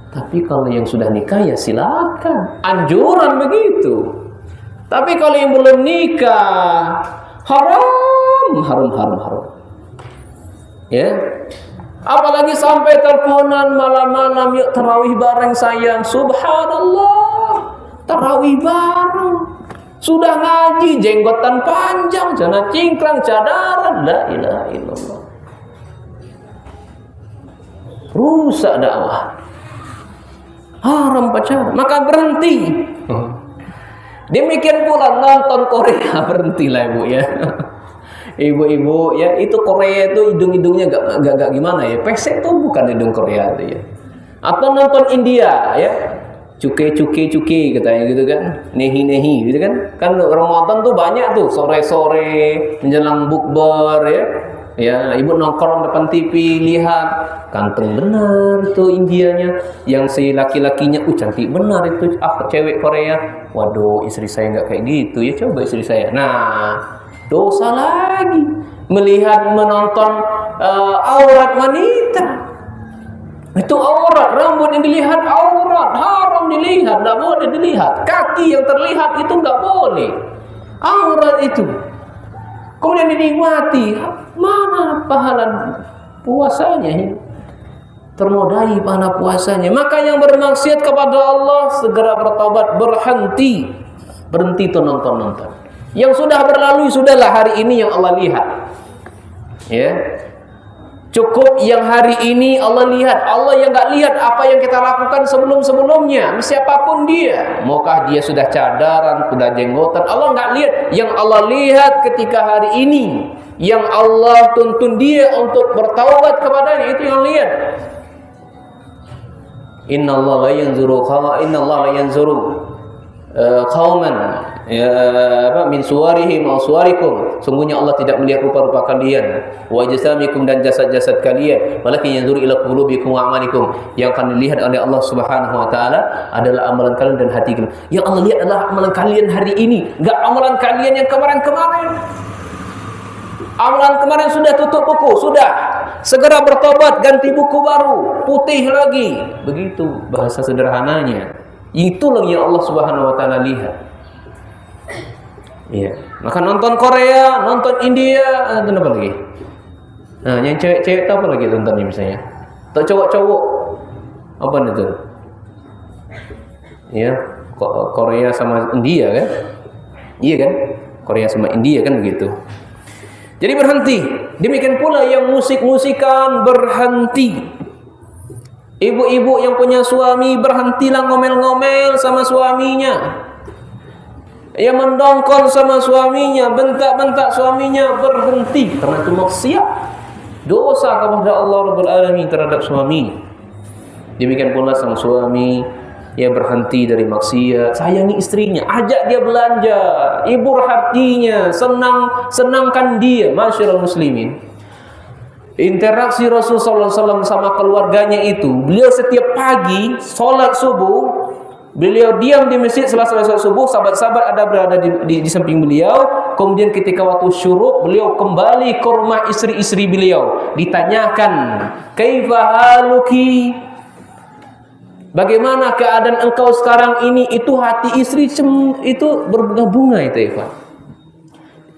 Tapi kalau yang sudah nikah ya silakan, anjuran begitu. Tapi kalau yang belum nikah, haram. Ya. Apalagi sampai teleponan malam-malam, yuk tarawih bareng sayang. Subhanallah, tarawih bareng. Sudah ngaji, jenggotan panjang, celana cingkrang, cadaran, la ilaha illallah. Rusak dakwah. Haram pacaran, maka berhenti. Demikian pula nonton Korea, berhentilah ibu ya. Ibu-ibu ya, itu Korea itu hidung-hidungnya gak gimana ya. Pesek itu bukan hidung Korea itu ya. Atau nonton India ya, cuke katanya gitu kan, nehi gitu kan. Kan Ramadan tuh banyak tuh sore-sore menjelang bukber ya. Ya, ibu nongkrong depan TV lihat ganteng benar itu Indianya, yang si laki-lakinya cantik benar itu cewek Korea. Waduh, istri saya nggak kayak gitu ya, coba istri saya. Nah, dosa lagi melihat menonton aurat wanita. Itu aurat, rambut yang dilihat aurat, haram dilihat, nggak boleh dilihat. Kaki yang terlihat itu nggak boleh, aurat itu. Kemudian dinikmati, mana pahala puasanya? Termodai pahala puasanya. Maka yang bermaksiat kepada Allah segera bertobat, berhenti tuh nonton. Yang sudah berlalu sudahlah, hari ini yang Allah lihat. Ya. Cukup yang hari ini Allah lihat. Allah yang enggak lihat apa yang kita lakukan sebelum-sebelumnya, siapapun dia. Maukah dia sudah cadaran, sudah jenggotan, Allah enggak lihat. Yang Allah lihat ketika hari ini, yang Allah tuntun dia untuk bertaubat kepadanya, itu yang lihat. Innallaha la yanzuru qauman min suwarihim aw suwarikum. Sungguhnya Allah tidak melihat rupa-rupa kalian, wa jasamikum, dan jasad-jasad kalian, walakin yanzuru ila qulubikum wa amalikum. Yang akan dilihat oleh Allah Subhanahu wa taala adalah amalan kalian dan hati kalian. Yang Allah lihat adalah amalan kalian hari ini, enggak amalan kalian yang kemarin-kemarin. Amalan kemarin sudah tutup buku, sudah. Segera bertobat, ganti buku baru, putih lagi. Begitu bahasa sederhananya. Itulah yang Allah Subhanahu wa taala lihat. Iya, maka nonton Korea, nonton India, nonton apa lagi? Nah, yang cewek-cewek tahu apa lagi tontonnya misalnya? Atau cowok-cowok apa itu? Ya, Korea sama India kan? Iya kan? Korea sama India kan begitu. Jadi berhenti. Demikian pula yang musik-musikan, berhenti. Ibu-ibu yang punya suami, berhentilah ngomel-ngomel sama suaminya. Yang mendongkol sama suaminya, bentak-bentak suaminya, berhenti. Karena itu maksiat, dosa kepada Allah Rabbul Alamin terhadap suami. Demikian pula sang suami, ya berhenti dari maksiat, sayangi istrinya, ajak dia belanja, hibur hatinya, senangkan dia. Masyaallah muslimin, interaksi Rasulullah SAW sama keluarganya itu, beliau setiap pagi sholat subuh, beliau diam di masjid setelah sholat subuh, sahabat-sahabat ada berada di samping beliau. Kemudian ketika waktu syuruk, beliau kembali ke rumah istri-istri beliau, ditanyakan, kaifa haluki, bagaimana keadaan engkau sekarang ini? Itu hati istri itu berbunga-bunga itu, Eva.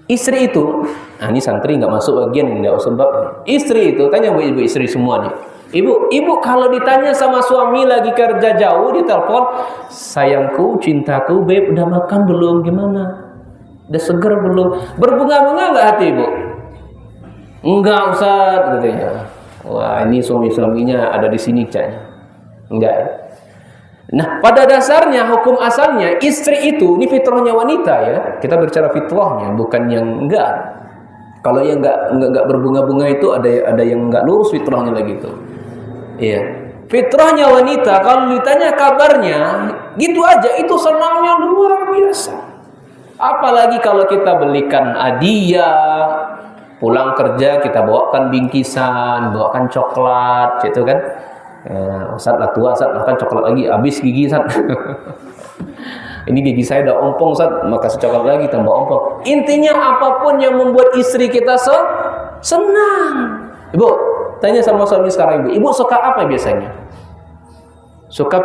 Istri itu, ini santri nggak masuk bagian ini, nggak usah bab. Istri itu, tanya ibu istri semuanya. Ibu kalau ditanya sama suami lagi kerja jauh di telepon, sayangku, cintaku, beb, udah makan belum? Gimana? Udah seger belum? Berbunga-bunga nggak hati ibu? Enggak, Ustaz, katanya. Wah, ini suami-suaminya ada di sini, cahnya. Enggak. Nah, pada dasarnya hukum asalnya istri itu, ini fitrahnya wanita ya. Kita bicara fitrahnya, bukan yang enggak. Kalau yang enggak berbunga-bunga itu ada yang enggak lurus fitrahnya lagi itu. Iya. Fitrahnya wanita kalau ditanya kabarnya, gitu aja itu senangnya luar biasa. Apalagi kalau kita belikan hadiah, pulang kerja kita bawakan bingkisan, bawakan coklat, gitu kan. Ustaz lah tua, Ustaz makan coklat lagi, habis gigi Ustaz. Ini gigi saya udah ompong Ustaz, maka coklat lagi tambah ompong. Intinya apapun yang membuat istri kita senang. Ibu, tanya sama suami sekarang, ibu suka apa biasanya? Suka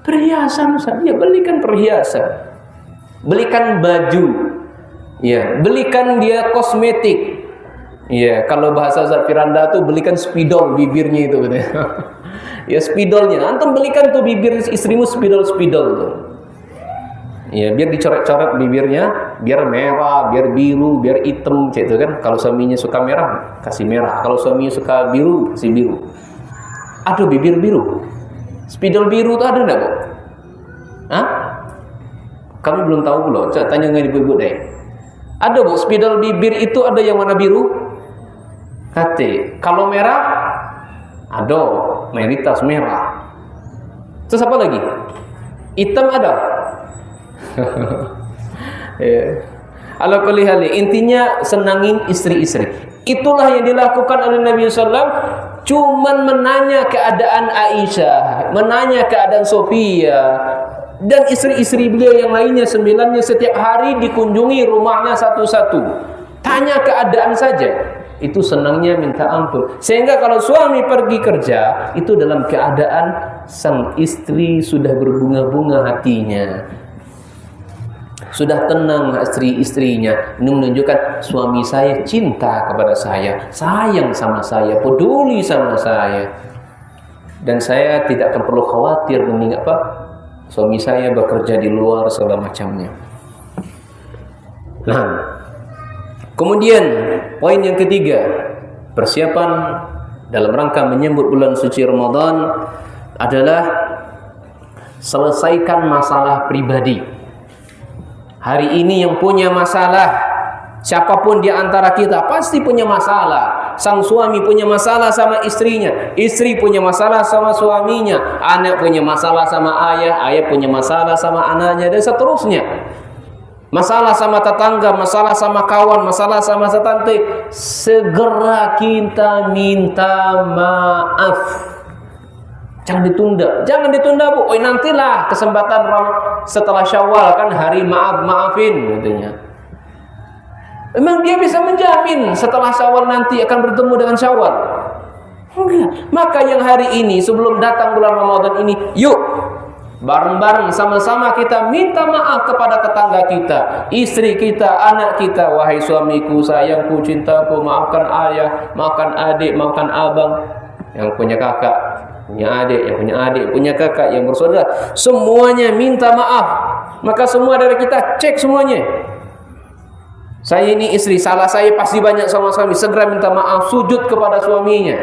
perhiasan Ustaz. Ya, belikan perhiasan. Belikan baju. Ya, belikan dia kosmetik. Iya, kalau bahasa Ustaz Firanda tuh belikan spidol bibirnya itu katanya. Ya, spidolnya. Antum belikan tuh bibir istrimu spidol tuh. Iya, biar dicoret-coret bibirnya, biar merah, biar biru, biar hitam, gitu kan. Kalau suaminya suka merah, kasih merah. Kalau suaminya suka biru, kasih biru. Aduh, bibir biru. Spidol biru tuh ada enggak, Bu? Hah? Kami belum tahu loh. Tanya nggak ibu-ibu deh. Ada, Bu, spidol bibir itu ada yang warna biru? Hati. Kalau merah, ada. mayoritas merah. Terus apa lagi? Hitam ada. Ya. Ala kulli hal, intinya senangin istri-istri. Itulah yang dilakukan oleh Nabi SAW. Cuman menanya keadaan Aisyah, menanya keadaan Sofia, dan istri-istri beliau yang lainnya 9-nya setiap hari dikunjungi rumahnya satu-satu. Tanya keadaan saja. Itu senangnya minta ampun. Sehingga kalau suami pergi kerja, itu dalam keadaan sang istri sudah berbunga-bunga hatinya, sudah tenang istri-istrinya. Ini menunjukkan suami saya cinta kepada saya, sayang sama saya, peduli sama saya, dan saya tidak akan perlu khawatir suami saya bekerja di luar segala macamnya. Nah, kemudian poin yang ketiga, persiapan dalam rangka menyambut bulan suci Ramadan adalah selesaikan masalah pribadi. Hari ini yang punya masalah, siapapun di antara kita pasti punya masalah. Sang suami punya masalah sama istrinya, istri punya masalah sama suaminya, anak punya masalah sama ayah, ayah punya masalah sama anaknya, dan seterusnya. Masalah sama tetangga, masalah sama kawan, masalah sama setante. Segera kita minta maaf. Jangan ditunda Bu. Nantilah kesempatan setelah Syawal, kan hari maafin katanya. Memang dia bisa menjamin setelah Syawal nanti akan bertemu dengan Syawal? Enggak. Maka yang hari ini sebelum datang bulan Ramadan ini, yuk bareng-bareng sama-sama kita minta maaf kepada tetangga kita, istri kita, anak kita. Wahai suamiku, sayangku, cintaku, maafkan ayah, maafkan adik, maafkan abang, yang punya kakak, punya adik, yang punya adik, punya kakak, yang bersaudara, semuanya minta maaf. Maka semua dari kita cek semuanya. Saya ini istri, salah saya pasti banyak sama suami. Segera minta maaf, sujud kepada suaminya,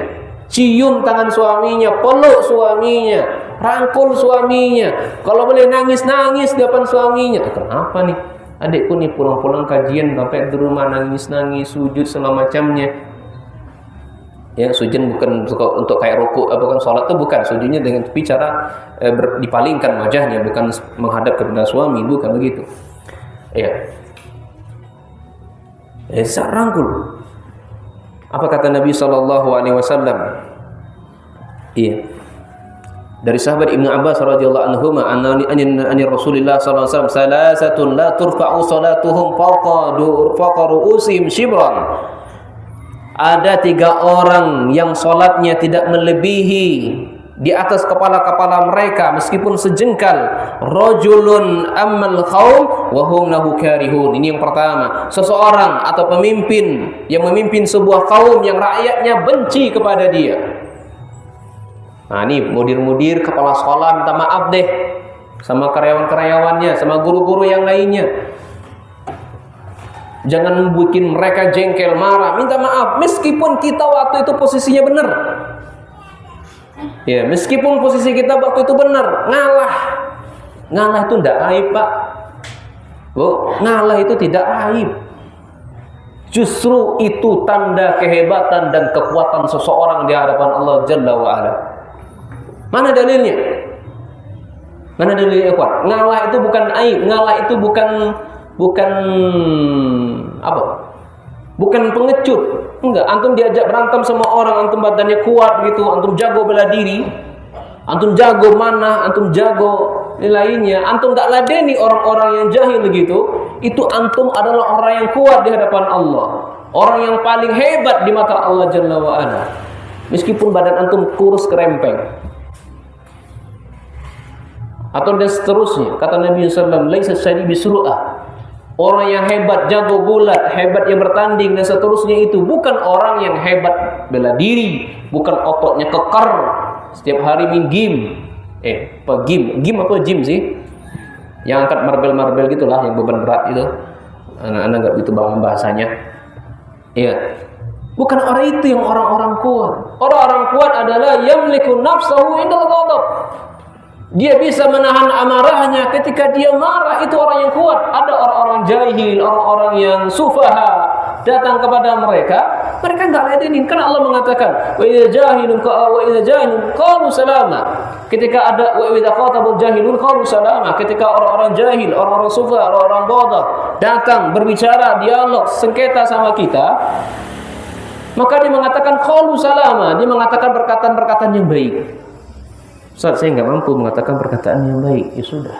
cium tangan suaminya, peluk suaminya, rangkul suaminya. Kalau boleh nangis-nangis di depan suaminya. Kenapa nih? Adikku nih pulang-pulang kajian sampai di rumah nangis-nangis, sujud segala macamnya. Ya, sujud bukan untuk kayak rukuk, bukan sholat tuh bukan. Sujudnya dengan bicara dipalingkan wajahnya, bukan menghadap kepada suami, bukan begitu. Ya. Rangkul. Apa kata Nabi SAW? Iya. Dari sahabat Ibnu Abbas radhiyallahu anhu, an Rasulillah sallallahu alaihi wasallam, salasatun la turfa'u salatuhum fawqa ru'usihim shibran. Ada 3 orang yang solatnya tidak melebihi di atas kepala-kepala mereka meskipun sejengkal. Rajulun ammal qaum wa hum lahu karihun. Ini yang pertama, seseorang atau pemimpin yang memimpin sebuah kaum yang rakyatnya benci kepada dia. Nah, ini mudir-mudir kepala sekolah minta maaf deh sama karyawan-karyawannya, sama guru-guru yang lainnya. Jangan membuat mereka jengkel, marah, minta maaf meskipun kita waktu itu posisinya benar. Ya, meskipun posisi kita waktu itu benar, ngalah. Ngalah itu tidak aib, Pak. Bu, ngalah itu tidak aib. Justru itu tanda kehebatan dan kekuatan seseorang di hadapan Allah Jalla wa Ala. Mana dalilnya? Mana dalilnya, Ikhwan? Ngalah itu bukan aib, ngalah itu bukan bukan pengecut. Enggak, antum diajak berantem sama orang, antum badannya kuat gitu, antum jago bela diri, antum jago mana, antum jago lainnya, antum tak ladeni orang-orang yang jahil gitu, itu antum adalah orang yang kuat di hadapan Allah, orang yang paling hebat di mata Allah Jalla wa Ala. Meskipun badan antum kurus kerempeng. Atau dan seterusnya, kata Nabi SAW, laisa syadid bisur'ah. Orang yang hebat, jago gulat, hebat yang bertanding dan seterusnya itu bukan orang yang hebat bela diri, bukan ototnya kekar setiap hari main game. Game apa gym sih? Yang angkat marble gitulah, yang beban berat itu. Anak-anak enggak gitu bahasanya. Iya. Bukan orang itu yang orang-orang kuat. Orang-orang kuat adalah yamliku nafsahu indal ghadab. Dia bisa menahan amarahnya ketika dia marah, itu orang yang kuat. Ada orang-orang jahil, orang-orang yang sufaha datang kepada mereka, Mereka enggak ladenin. Karena Allah mengatakan, wa idza jahilun qalu salama. Ketika ada wa idza khatabul jahilun qalu salama. Ketika orang-orang jahil, orang-orang sufa, orang-orang bodoh datang berbicara, dialog, sengketa sama kita, maka dia mengatakan qalu salama. Dia mengatakan perkataan-perkataan yang baik. Ustaz, saya enggak mampu mengatakan perkataan yang baik. Ya sudah.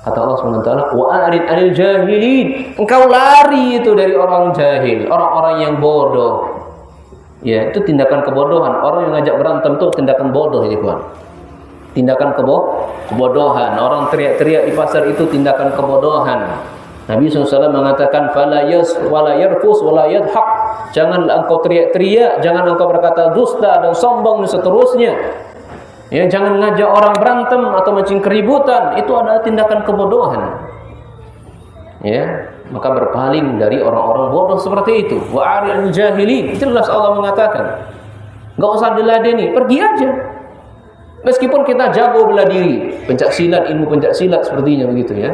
Kata Allah SWT, wa'arid anil jahilin. Engkau lari itu dari orang jahil, orang-orang yang bodoh. Ya, itu tindakan kebodohan. Orang yang ngajak berantem itu tindakan bodoh, ya kawan. Tindakan kebodohan. Orang teriak-teriak di pasar itu tindakan kebodohan. Nabi SAW mengatakan, fala yarfus wala yadhaq. Janganlah engkau teriak-teriak, jangan engkau berkata dusta dan sombong dan seterusnya. Ya, jangan ngajak orang berantem atau mancing keributan, itu adalah tindakan kebodohan. Ya, maka berpaling dari orang-orang bodoh seperti itu. Wa'aril jahilin, jelas Allah mengatakan. Enggak usah diladeni, pergi aja. Meskipun kita jago bela diri, pencak silat, ilmu pencak silat sepertinya begitu ya.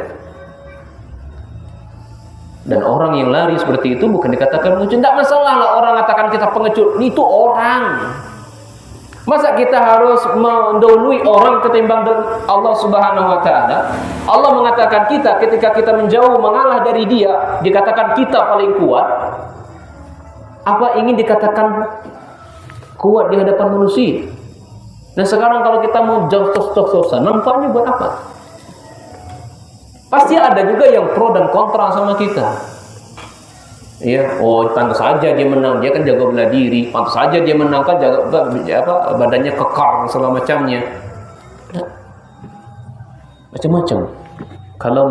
Dan orang yang lari seperti itu bukan dikatakan pengecut. Tidak masalah lah orang katakan kita pengecut, itu orang. Masa kita harus mendahului orang ketimbang Allah Subhanahu wa taala? Allah mengatakan kita ketika kita menjauh mengalah dari dia, dikatakan kita paling kuat. Apa ingin dikatakan kuat di hadapan manusia? Dan sekarang kalau kita mau jauh-jauh-jauh, nampaknya buat apa? Pasti ada juga yang pro dan kontra sama kita. Iya, pantas saja dia menang, dia kan jago bela diri, pantas saja dia menang kan jago badannya kekar segala macamnya. Macam-macam. Kalau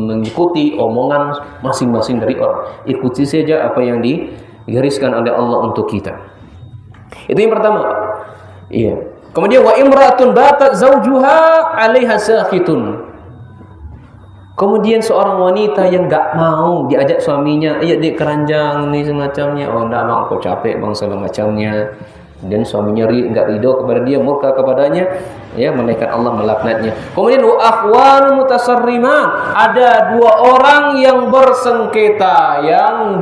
mengikuti omongan masing-masing dari orang, ikuti saja apa yang digariskan oleh Allah untuk kita. Itu yang pertama. Iya. Kemudian wa imratun batat zaujuha 'alaiha sakhitun. Kemudian seorang wanita yang enggak mau diajak suaminya, "Ayo dek keranjang ni semacamnya." Oh, enggak bang, aku capek bang segala macamnya. Dan suaminya enggak ridho kepada dia, murka kepadanya, ya malaikat Allah melaknatnya. Kemudian wa akhwan mutasarriman, ada dua orang yang bersengketa, yang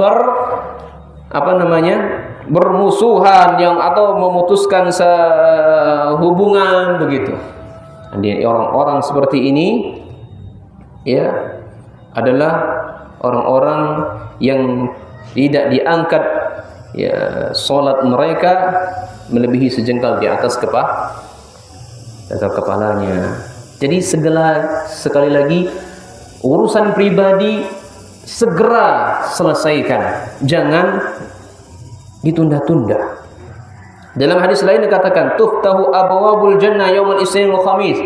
bermusuhan, yang atau memutuskan hubungan begitu. Jadi orang-orang seperti ini ya adalah orang-orang yang tidak diangkat ya salat mereka melebihi sejengkal di atas kepalanya. Jadi sekali lagi urusan pribadi segera selesaikan, jangan ditunda-tunda. Dalam hadis lain dikatakan tuftahu abwabul jannah yaumul isnin wal khamis.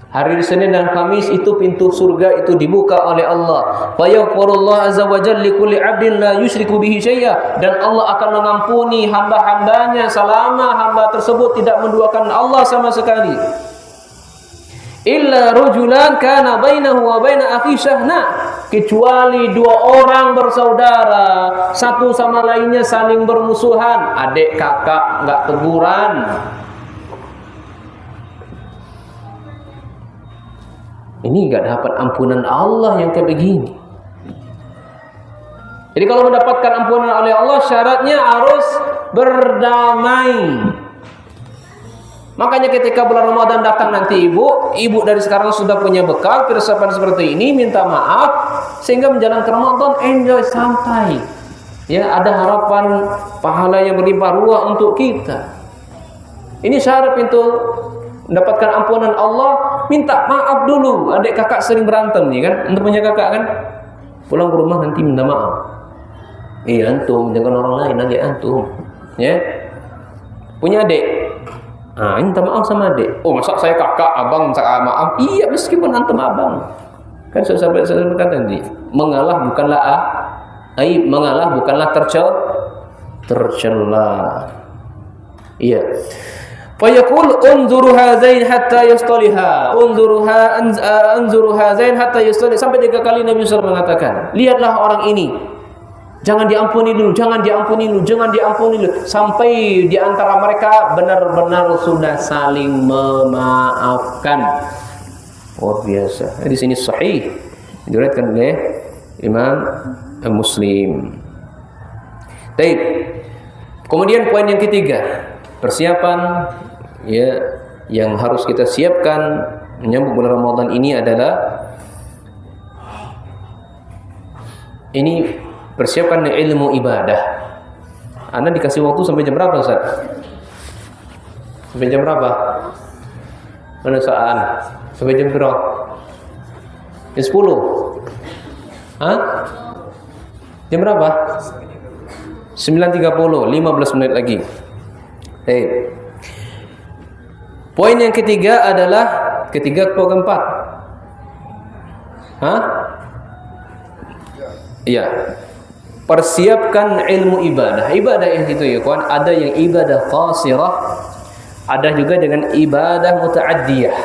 Hari Senin dan Kamis itu pintu surga itu dibuka oleh Allah. Fa yaghfirullahu azza wa jalla likulli 'abdin la yusyriku bihi syai'a, dan Allah akan mengampuni hamba-hambanya selama hamba tersebut tidak menduakan Allah sama sekali. Illa rajulan kana bainahu wa baina akhi syahna, kecuali dua orang bersaudara, satu sama lainnya saling bermusuhan, adik kakak enggak teguran. Ini enggak dapat ampunan Allah yang kayak begini. Jadi kalau mendapatkan ampunan oleh Allah, syaratnya harus berdamai. Makanya ketika bulan Ramadan datang nanti ibu dari sekarang sudah punya bekal persiapan seperti ini, minta maaf sehingga menjalankan Ramadan enjoy, santai. Ya, ada harapan pahala yang berlimpah ruah untuk kita. Ini syarat pintu mendapatkan ampunan Allah, minta maaf dulu. Adik kakak sering berantem nih kan, untuk punya kakak kan, pulang ke rumah nanti minta maaf. Antum jangan orang lain, adik antum. Ya, punya adik, minta maaf sama adik. Oh, masa saya kakak, abang minta maaf? Iya, meskipun antum abang. Kan saya berkata tadi, mengalah bukanlah aib, mengalah bukanlah tercela. Iya. Fayaqul unzuru hazain hatta yastaliha, unzuru hazain hatta yastaliha, sampai 3 kali Nabi SAW mengatakan, lihatlah orang ini, jangan diampuni dulu, sampai di antara mereka benar-benar sudah saling memaafkan. Luar biasa. Di sini sahih diriwayatkan oleh Imam Muslim. Baik. Kemudian poin yang ketiga, persiapan ya yang harus kita siapkan menyambut bulan Ramadan ini adalah persiapkan ilmu ibadah. Anda dikasih waktu sampai jam berapa, Ustaz? Sampai jam berapa? Mana soal? Sampai jam berapa? Jam 10. Hah? Jam berapa? 9.30, 15 menit lagi. Baik. Poin yang ketiga adalah ketiga atau keempat? Hah? Iya. Persiapkan ilmu ibadah. Ibadah yang itu ya kawan, ada yang ibadah qasirah, ada juga dengan ibadah muta'addiyah.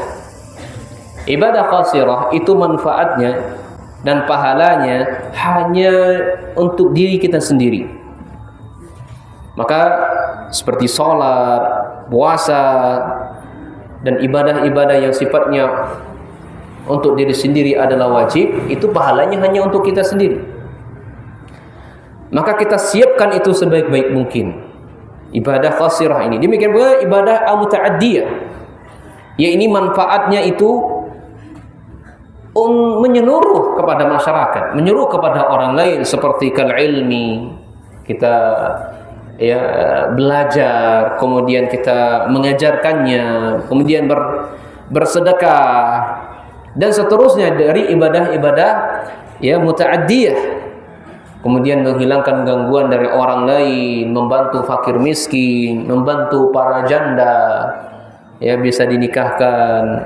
Ibadah qasirah itu manfaatnya dan pahalanya hanya untuk diri kita sendiri. Maka seperti sholat, puasa, dan ibadah-ibadah yang sifatnya untuk diri sendiri adalah wajib, itu pahalanya hanya untuk kita sendiri. Maka kita siapkan itu sebaik-baik mungkin. Ibadah qasirah ini. Demikian pula ibadah muta'addiyah. Ya ini manfaatnya itu menyeluruh kepada masyarakat, menyeluruh kepada orang lain seperti kal ilmi. Kita ya belajar, kemudian kita mengajarkannya, kemudian bersedekah dan seterusnya dari ibadah-ibadah ya muta'addiyah. Kemudian menghilangkan gangguan dari orang lain, membantu fakir miskin, membantu para janda, ya bisa dinikahkan,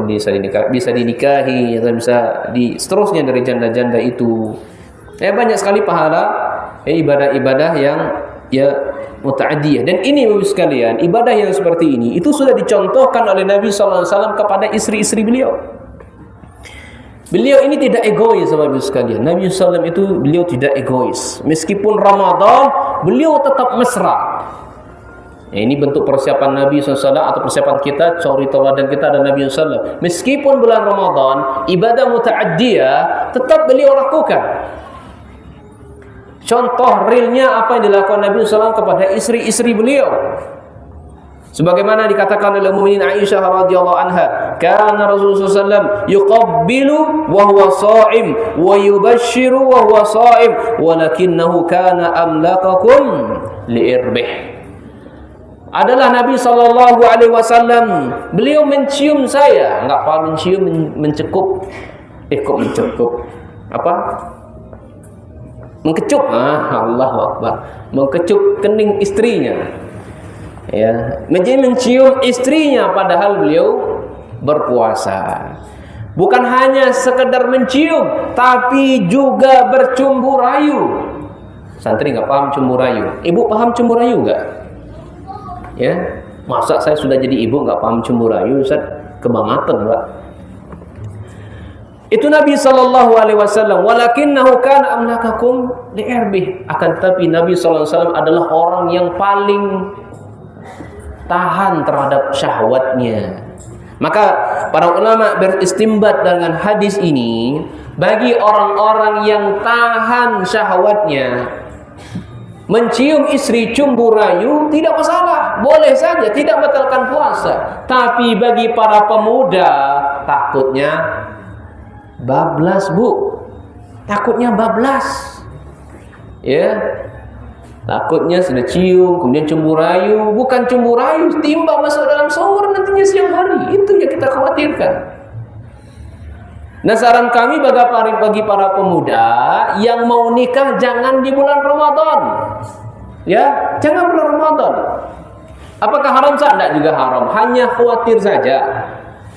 bisa dinikahi, atau bisa seterusnya dari janda-janda itu. Ya banyak sekali pahala ibadah-ibadah yang ya muta'addiyah. Dan ini Bapak sekalian, ibadah yang seperti ini itu sudah dicontohkan oleh Nabi sallallahu alaihi wasallam kepada istri-istri beliau. Beliau ini tidak egois Bapak sekalian. Nabi sallallahu itu beliau tidak egois. Meskipun Ramadan, beliau tetap mesra. Ya, ini bentuk persiapan Nabi SAW atau persiapan kita, curi tauladan kita dan Nabi SAW. Meskipun bulan Ramadan, ibadah muta'addiyah tetap beliau lakukan. Contoh realnya apa yang dilakukan Nabi SAW kepada istri-istri beliau. Sebagaimana dikatakan oleh Mukminin Aisyah radhiyallahu anha, kana Rasulullah SAW yuqabbilu wa huwa sha'im wa yubashshiru wa huwa sha'im walakinnahu kana amlakakum liirbih. Adalah Nabi sallallahu alaihi wasallam, beliau mencium saya, enggak paham mencium, mencekup. Kok mencekup? Apa? Mengkecup. Allahu Akbar. Mengkecup kening istrinya. Ya, mencium istrinya padahal beliau berpuasa. Bukan hanya sekedar mencium, tapi juga bercumbu rayu. Santri nggak paham cumbu rayu. Ibu paham cumbu rayu nggak? Ya, masa saya sudah jadi ibu nggak paham cumbu rayu, Ustaz? Kebangetan, Pak. Itu Nabi sallallahu alaihi wasallam, walakinnahu kana amlakakum liirbih. Akan tetapi Nabi sallallahu alaihi wasallam adalah orang yang paling tahan terhadap syahwatnya. Maka para ulama beristimbat dengan hadis ini, bagi orang-orang yang tahan syahwatnya, mencium istri cumbu rayu tidak masalah, boleh saja, tidak batalkan puasa. Tapi bagi para pemuda, takutnya bablas, Bu. Takutnya bablas. Ya. Takutnya sudah cium, kemudian cumbu rayu. Bukan cumbu rayu, timba masuk dalam shower nantinya siang hari. Itu yang kita khawatirkan. Nah, saran kami bagi para pemuda yang mau nikah jangan di bulan Ramadan. Ya, jangan bulan Ramadan. Apakah haram? Tidak juga haram. Hanya khawatir saja.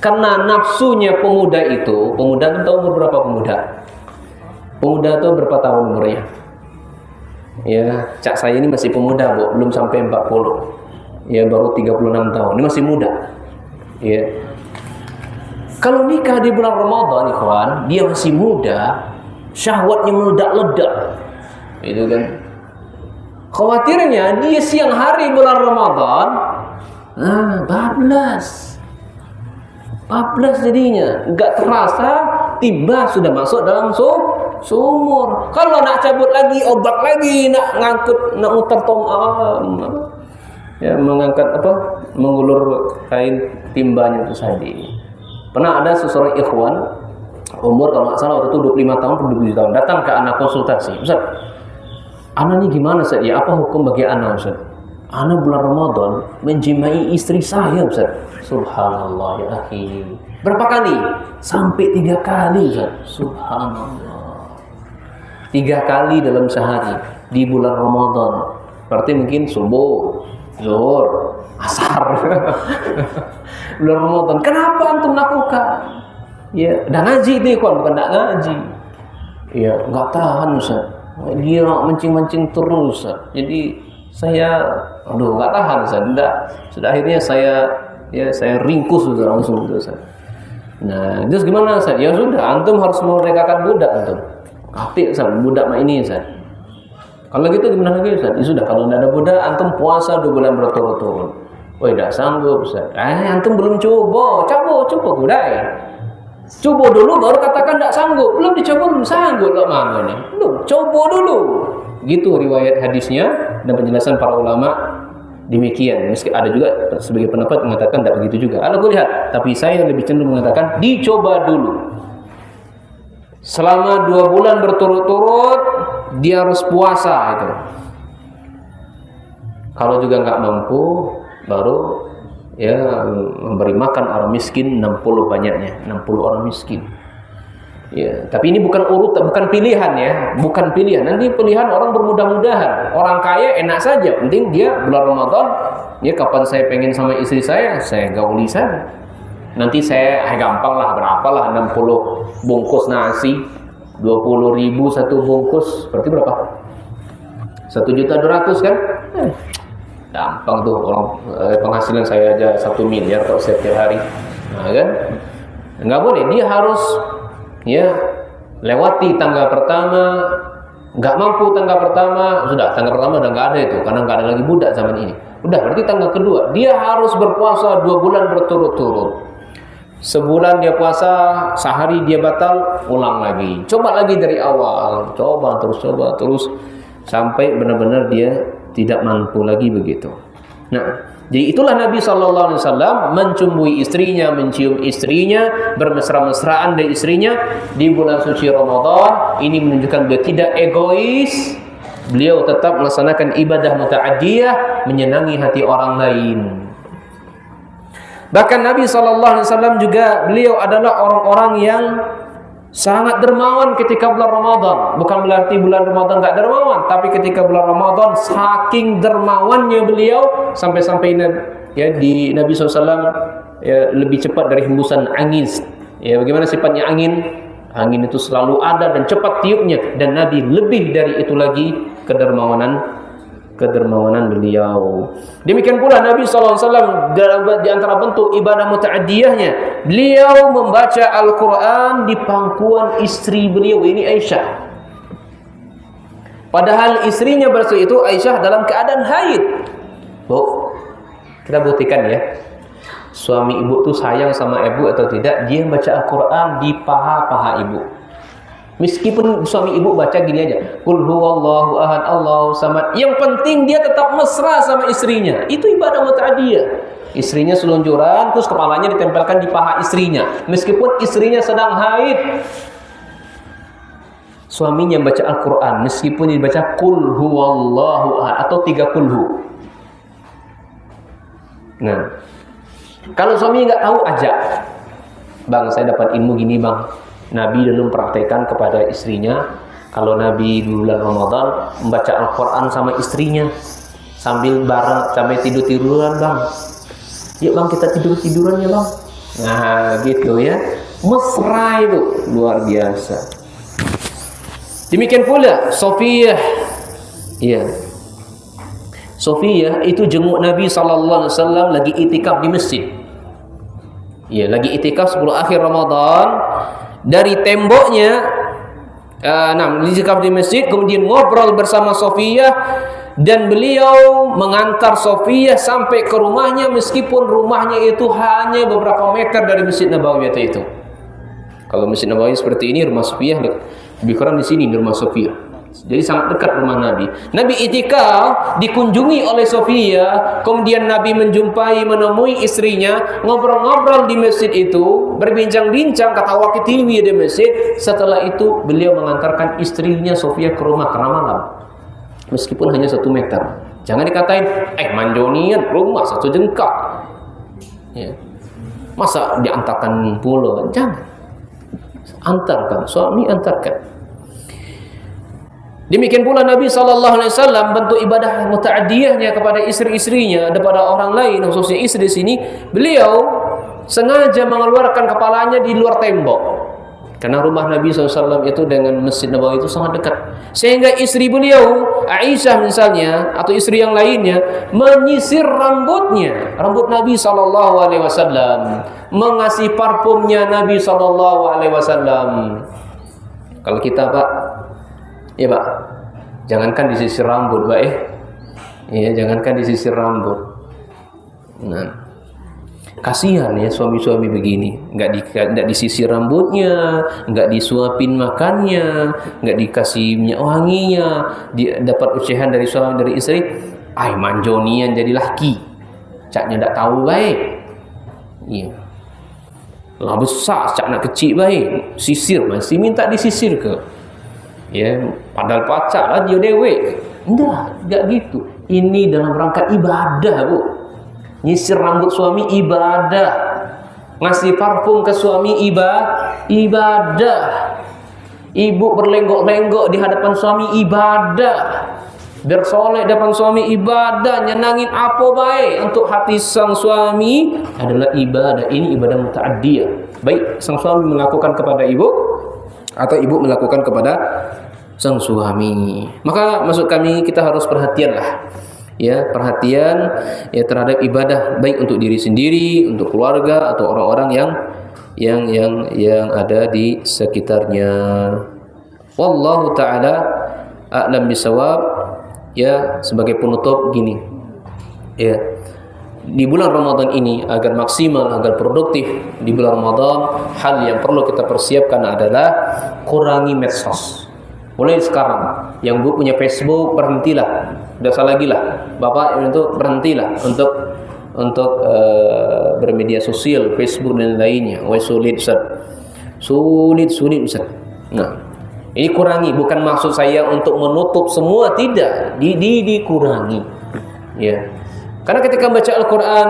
Karena nafsunya pemuda itu, pemuda itu tahu umur berapa pemuda? Pemuda itu berapa tahun umurnya? Ya, cak saya ini masih pemuda, Bu, belum sampai 40. Ya, baru 36 tahun. Ini masih muda. Ya. Kalau nikah di bulan Ramadan, ikhwan, dia masih muda, syahwatnya meledak-ledak. Itu kan. Khawatirnya dia siang hari bulan Ramadan, bablas jadinya, enggak terasa tiba sudah masuk dalam sumur. Kalau nak cabut lagi, obat lagi, nak ngangkut, nak muter ya, mengangkat mengulur kain timbanya itu tadi. Pernah ada seseorang ikhwan, umur kalau nggak salah waktu itu 25 tahun atau 27 tahun, datang ke anak konsultasi. Ustaz, anak ini gimana Ustaz? Ya, apa hukum bagi anak Ustaz? Anak bulan Ramadan menjimai istri saya Ustaz. Subhanallah ya akhi. Berapa kali? Sampai 3 kali Ustaz. Subhanallah. 3 kali dalam sehari di bulan Ramadan. Berarti mungkin subuh, zuhur, asar. Bulan Ramadan. Kenapa antum lakukan? Ya, dah ngaji nih kan, bukan tak ngaji. Ya, enggak tahan Ustaz. Dia mancing-mancing terus Ustaz. Jadi saya enggak tahan Ustaz. Sudah akhirnya saya ringkus Ustaz langsung Ustaz. Nah, terus gimana Ustaz? Ya sudah, antum harus memerdekakan budak antum. Apik Ustaz, budak mah ini Ustaz. Kalau gitu gimana lagi Ustaz? Ya sudah, kalau tidak ada budak, antum puasa 2 bulan berturut-turut. Oh, tidak sanggup Ustaz. Antum belum coba kudai. Coba dulu baru katakan tidak sanggup. Belum dicoba belum sanggup loh mana nih. Belum, coba dulu. Gitu riwayat hadisnya dan penjelasan para ulama demikian. Meski ada juga sebagai pendapat mengatakan tidak begitu juga. Kalau lihat, tapi saya lebih cenderung mengatakan dicoba dulu. Selama 2 bulan berturut-turut dia harus puasa itu. Kalau juga nggak mampu, baru ya memberi makan orang miskin 60 banyaknya, 60 orang miskin. Ya, tapi ini bukan bukan pilihan ya, bukan pilihan. Nanti pilihan orang bermudah-mudahan. Orang kaya enak saja, penting dia bulan Ramadan, ya kapan saya pengen sama istri saya gauli saja. Nanti saya gampang lah, berapalah 60 bungkus nasi, 20.000 satu bungkus, berarti berapa? 1.200.000 kan? Gampang tuh, orang penghasilan saya aja 1 miliar kalau setiap hari. Nah kan? Enggak boleh, dia harus ya lewati tangga pertama. Enggak mampu tangga pertama, sudah tangga pertama udah enggak ada itu, karena enggak ada lagi budak zaman ini. Udah, berarti tangga kedua, dia harus berpuasa 2 bulan berturut-turut. Sebulan dia puasa, sehari dia batal, ulang lagi. Coba lagi dari awal, coba terus sampai benar-benar dia tidak mampu lagi begitu. Nah, jadi itulah Nabi SAW mencumbui istrinya, mencium istrinya, bermesra-mesraan dengan istrinya di bulan suci Ramadan. Ini menunjukkan beliau tidak egois. Beliau tetap melaksanakan ibadah muta'addiyah, menyenangi hati orang lain. Bahkan Nabi SAW juga beliau adalah orang-orang yang sangat dermawan ketika bulan Ramadan. Bukan berarti bulan Ramadan enggak dermawan, tapi ketika bulan Ramadan saking dermawannya beliau sampai-sampai ya di Nabi SAW ya, lebih cepat dari hembusan angin. Ya, bagaimana sifatnya angin? Angin itu selalu ada dan cepat tiupnya, dan Nabi lebih dari itu lagi kedermawanan beliau. Demikian pula Nabi SAW di antara bentuk ibadah muta'addiyahnya, beliau membaca Al-Quran di pangkuan istri beliau, ini Aisyah. Padahal istrinya pada itu Aisyah dalam keadaan haid. Kita buktikan ya, suami ibu tuh sayang sama ibu atau tidak, dia baca Al-Quran di paha-paha ibu. Meskipun suami ibu baca gini aja, Qul huwallahu ahad, Allahu samad. Yang penting dia tetap mesra sama istrinya. Itu ibadah muta'addiyah. Istrinya selunjuran, terus kepalanya ditempelkan di paha istrinya. Meskipun istrinya sedang haid, suaminya baca Al-Quran, meskipun dibaca Qul huwallahu ahad atau 3 kulhu. Nah, kalau suami nggak tahu, ajak. Bang, saya dapat ilmu gini bang. Nabi dulu mempraktekkan kepada istrinya, kalau Nabi di bulan Ramadan membaca Al-Quran sama istrinya sambil bareng, sampai tidur-tiduran bang. Yuk bang, kita tidur-tiduran ya bang. Nah gitu ya, mesra itu luar biasa. Demikian pula Sofiyah. Iya, Sofiyah itu jenguk Nabi SAW lagi itikaf di masjid. Iya, lagi itikaf 10 akhir Ramadan. Dari temboknya itikaf di masjid, kemudian ngobrol bersama Sofiyah, dan beliau mengantar Sofiyah sampai ke rumahnya, meskipun rumahnya itu hanya beberapa meter dari Masjid Nabawi itu. Kalau Masjid Nabawi seperti ini, rumah Sofiyah lebih kurang di sini, di rumah Sofiyah. Jadi sangat dekat rumah Nabi. Nabi itikaf dikunjungi oleh Sofia, kemudian Nabi menemui istrinya, ngobrol-ngobrol di masjid itu, berbincang-bincang, ketawa ketiwi di masjid. Setelah itu beliau mengantarkan istrinya Sofia ke rumah karena malam. Meskipun hanya 1 meter. Jangan dikatain, manjonian rumah 1 jengkal. Ya. Masa diantarkan pula? Jangan. Antarkan, suami antarkan. Demikian pula Nabi SAW bentuk ibadah muta'adiyahnya kepada istri-istrinya daripada orang lain, khususnya istri di sini. Beliau sengaja mengeluarkan kepalanya di luar tembok, karena rumah Nabi SAW itu dengan Masjid Nabawi itu sangat dekat, sehingga istri beliau Aisyah misalnya atau istri yang lainnya menyisir rambutnya, rambut Nabi SAW, mengasih parfumnya Nabi SAW. Kalau kita Pak, ya Pak, jangankan disisir rambut Pak ya, jangankan disisir rambut. Nah, kasihan ya suami-suami begini, nggak disisir rambutnya, nggak disuapin makannya, nggak dikasih minyak wanginya, dapat ocehan dari suami dari istri, manjonian jadi laki, caknya nggak tahu baik, iya, lah besar cak nak kecil baik, sisir masih minta disisir ke. Ya, padahal pacar lah dia dewek. Enggak gitu. Ini dalam rangka ibadah, Bu. Nyisir rambut suami ibadah. Ngasih parfum ke suami ibadah. Ibu berlenggok-lenggok di hadapan suami ibadah. Bersolek depan suami ibadah, nyenangin apa baik untuk hati sang suami adalah ibadah. Ini ibadah muta'addiyah. Baik sang suami melakukan kepada ibu atau ibu melakukan kepada sang suami. Maka maksud kami, kita harus perhatian ya terhadap ibadah, baik untuk diri sendiri, untuk keluarga atau orang-orang yang ada di sekitarnya. Wallahu taala a'lam bisawab. Ya, sebagai penutup gini. Ya. Di bulan Ramadan ini agar maksimal, agar produktif di bulan Ramadan, hal yang perlu kita persiapkan adalah kurangi medsos. Mulai sekarang, yang Bu punya Facebook, berhentilah. Tidak usah lagi lah. Bapak itu berhentilah untuk bermedia sosial, Facebook dan lainnya. Sulit Ustaz. Sulit Ustaz. Nah, ini kurangi, bukan maksud saya untuk menutup semua, tidak. Dikurangi. Ya. Karena ketika baca Al-Quran,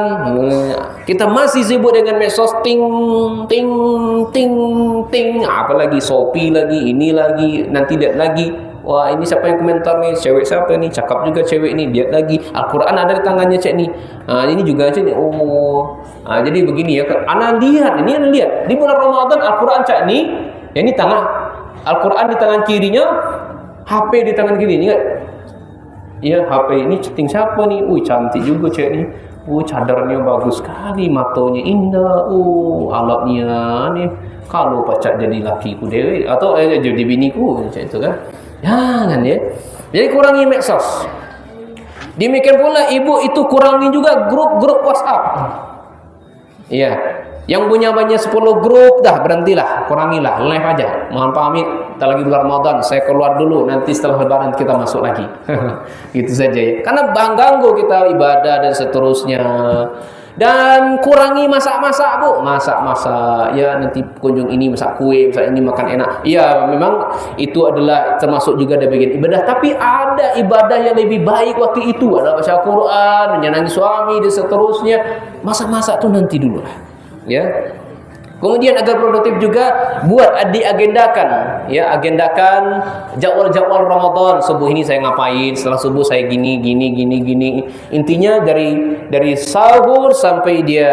kita masih sibuk dengan medsos, ting, apalagi Shopee lagi, ini lagi, nanti lihat lagi. Wah, ini siapa yang komentar nih? Cewek siapa nih? Cakap juga cewek ini, lihat lagi. Al-Quran ada di tangannya cek nih. Ini juga cek nih. Jadi begini ya. Anda lihat. Di bulan Ramadan Al-Quran cek nih. Ya, ini tangan Al-Quran di tangan kirinya, HP di tangan kirinya. Ya, HP ini chatting siapa nih? Cantik juga cek nih. Cadarnya bagus sekali, matanya indah. Alatnya nih. Kalau pacar jadi lakiku dewe atau jadi biniku, macam itu kan. Jangan ya. Jadi kurangi medsos. Demikian pula ibu itu kurangi juga grup-grup WhatsApp. Iya. Yang punya banyak 10 grup, dah berhentilah, kurangilah, live aja. Mohon pamit, kita lagi bulan Ramadan, saya keluar dulu, nanti setelah lebaran kita masuk lagi. Gitu saja ya. Karena ganggu kita ibadah dan seterusnya. Dan kurangi masak-masak, Bu. Masak-masak, ya nanti kunjung ini masak kue, masak ini makan enak. Ya, memang itu adalah termasuk juga dari bagian ibadah. Tapi ada ibadah yang lebih baik waktu itu. Ada baca Al-Quran, menyenangi suami dan seterusnya. Masak-masak itu nanti dulu lah. Ya. Kemudian agar produktif juga diagendakan, ya, agendakan jadwal-jadwal Ramadan. Subuh ini saya ngapain, setelah subuh saya gini. Intinya dari sahur sampai dia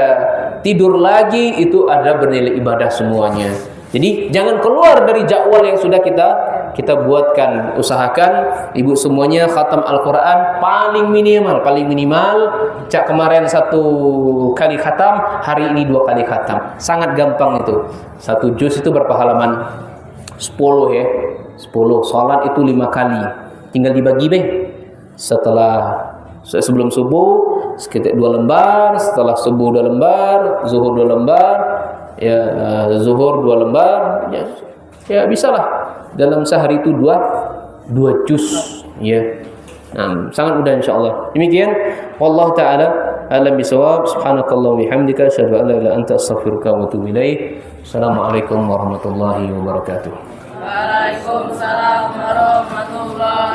tidur lagi itu ada bernilai ibadah semuanya. Jadi jangan keluar dari jadwal yang sudah kita buatkan. Usahakan ibu semuanya khatam Al-Quran paling minimal. Cak kemarin 1 kali khatam, hari ini 2 kali khatam. Sangat gampang itu. 1 juz itu berapa halaman? 10 ya. 10. Salat itu 5 kali. Tinggal dibagi sebelum subuh sekitar 2 lembar, setelah subuh 2 lembar, zuhur 2 lembar, ya zuhur 2 lembar, ya bisalah dalam sehari itu 2 2 juz ya. Nah, sangat mudah insyaallah. Demikian wallahu taala alam bisawab. Subhanakallah bihamdika asyhadu an la ilaha illa anta astaghfiruka wa atubu ilaik. Assalamualaikum warahmatullahi wabarakatuh. Waalaikumsalam warahmatullahi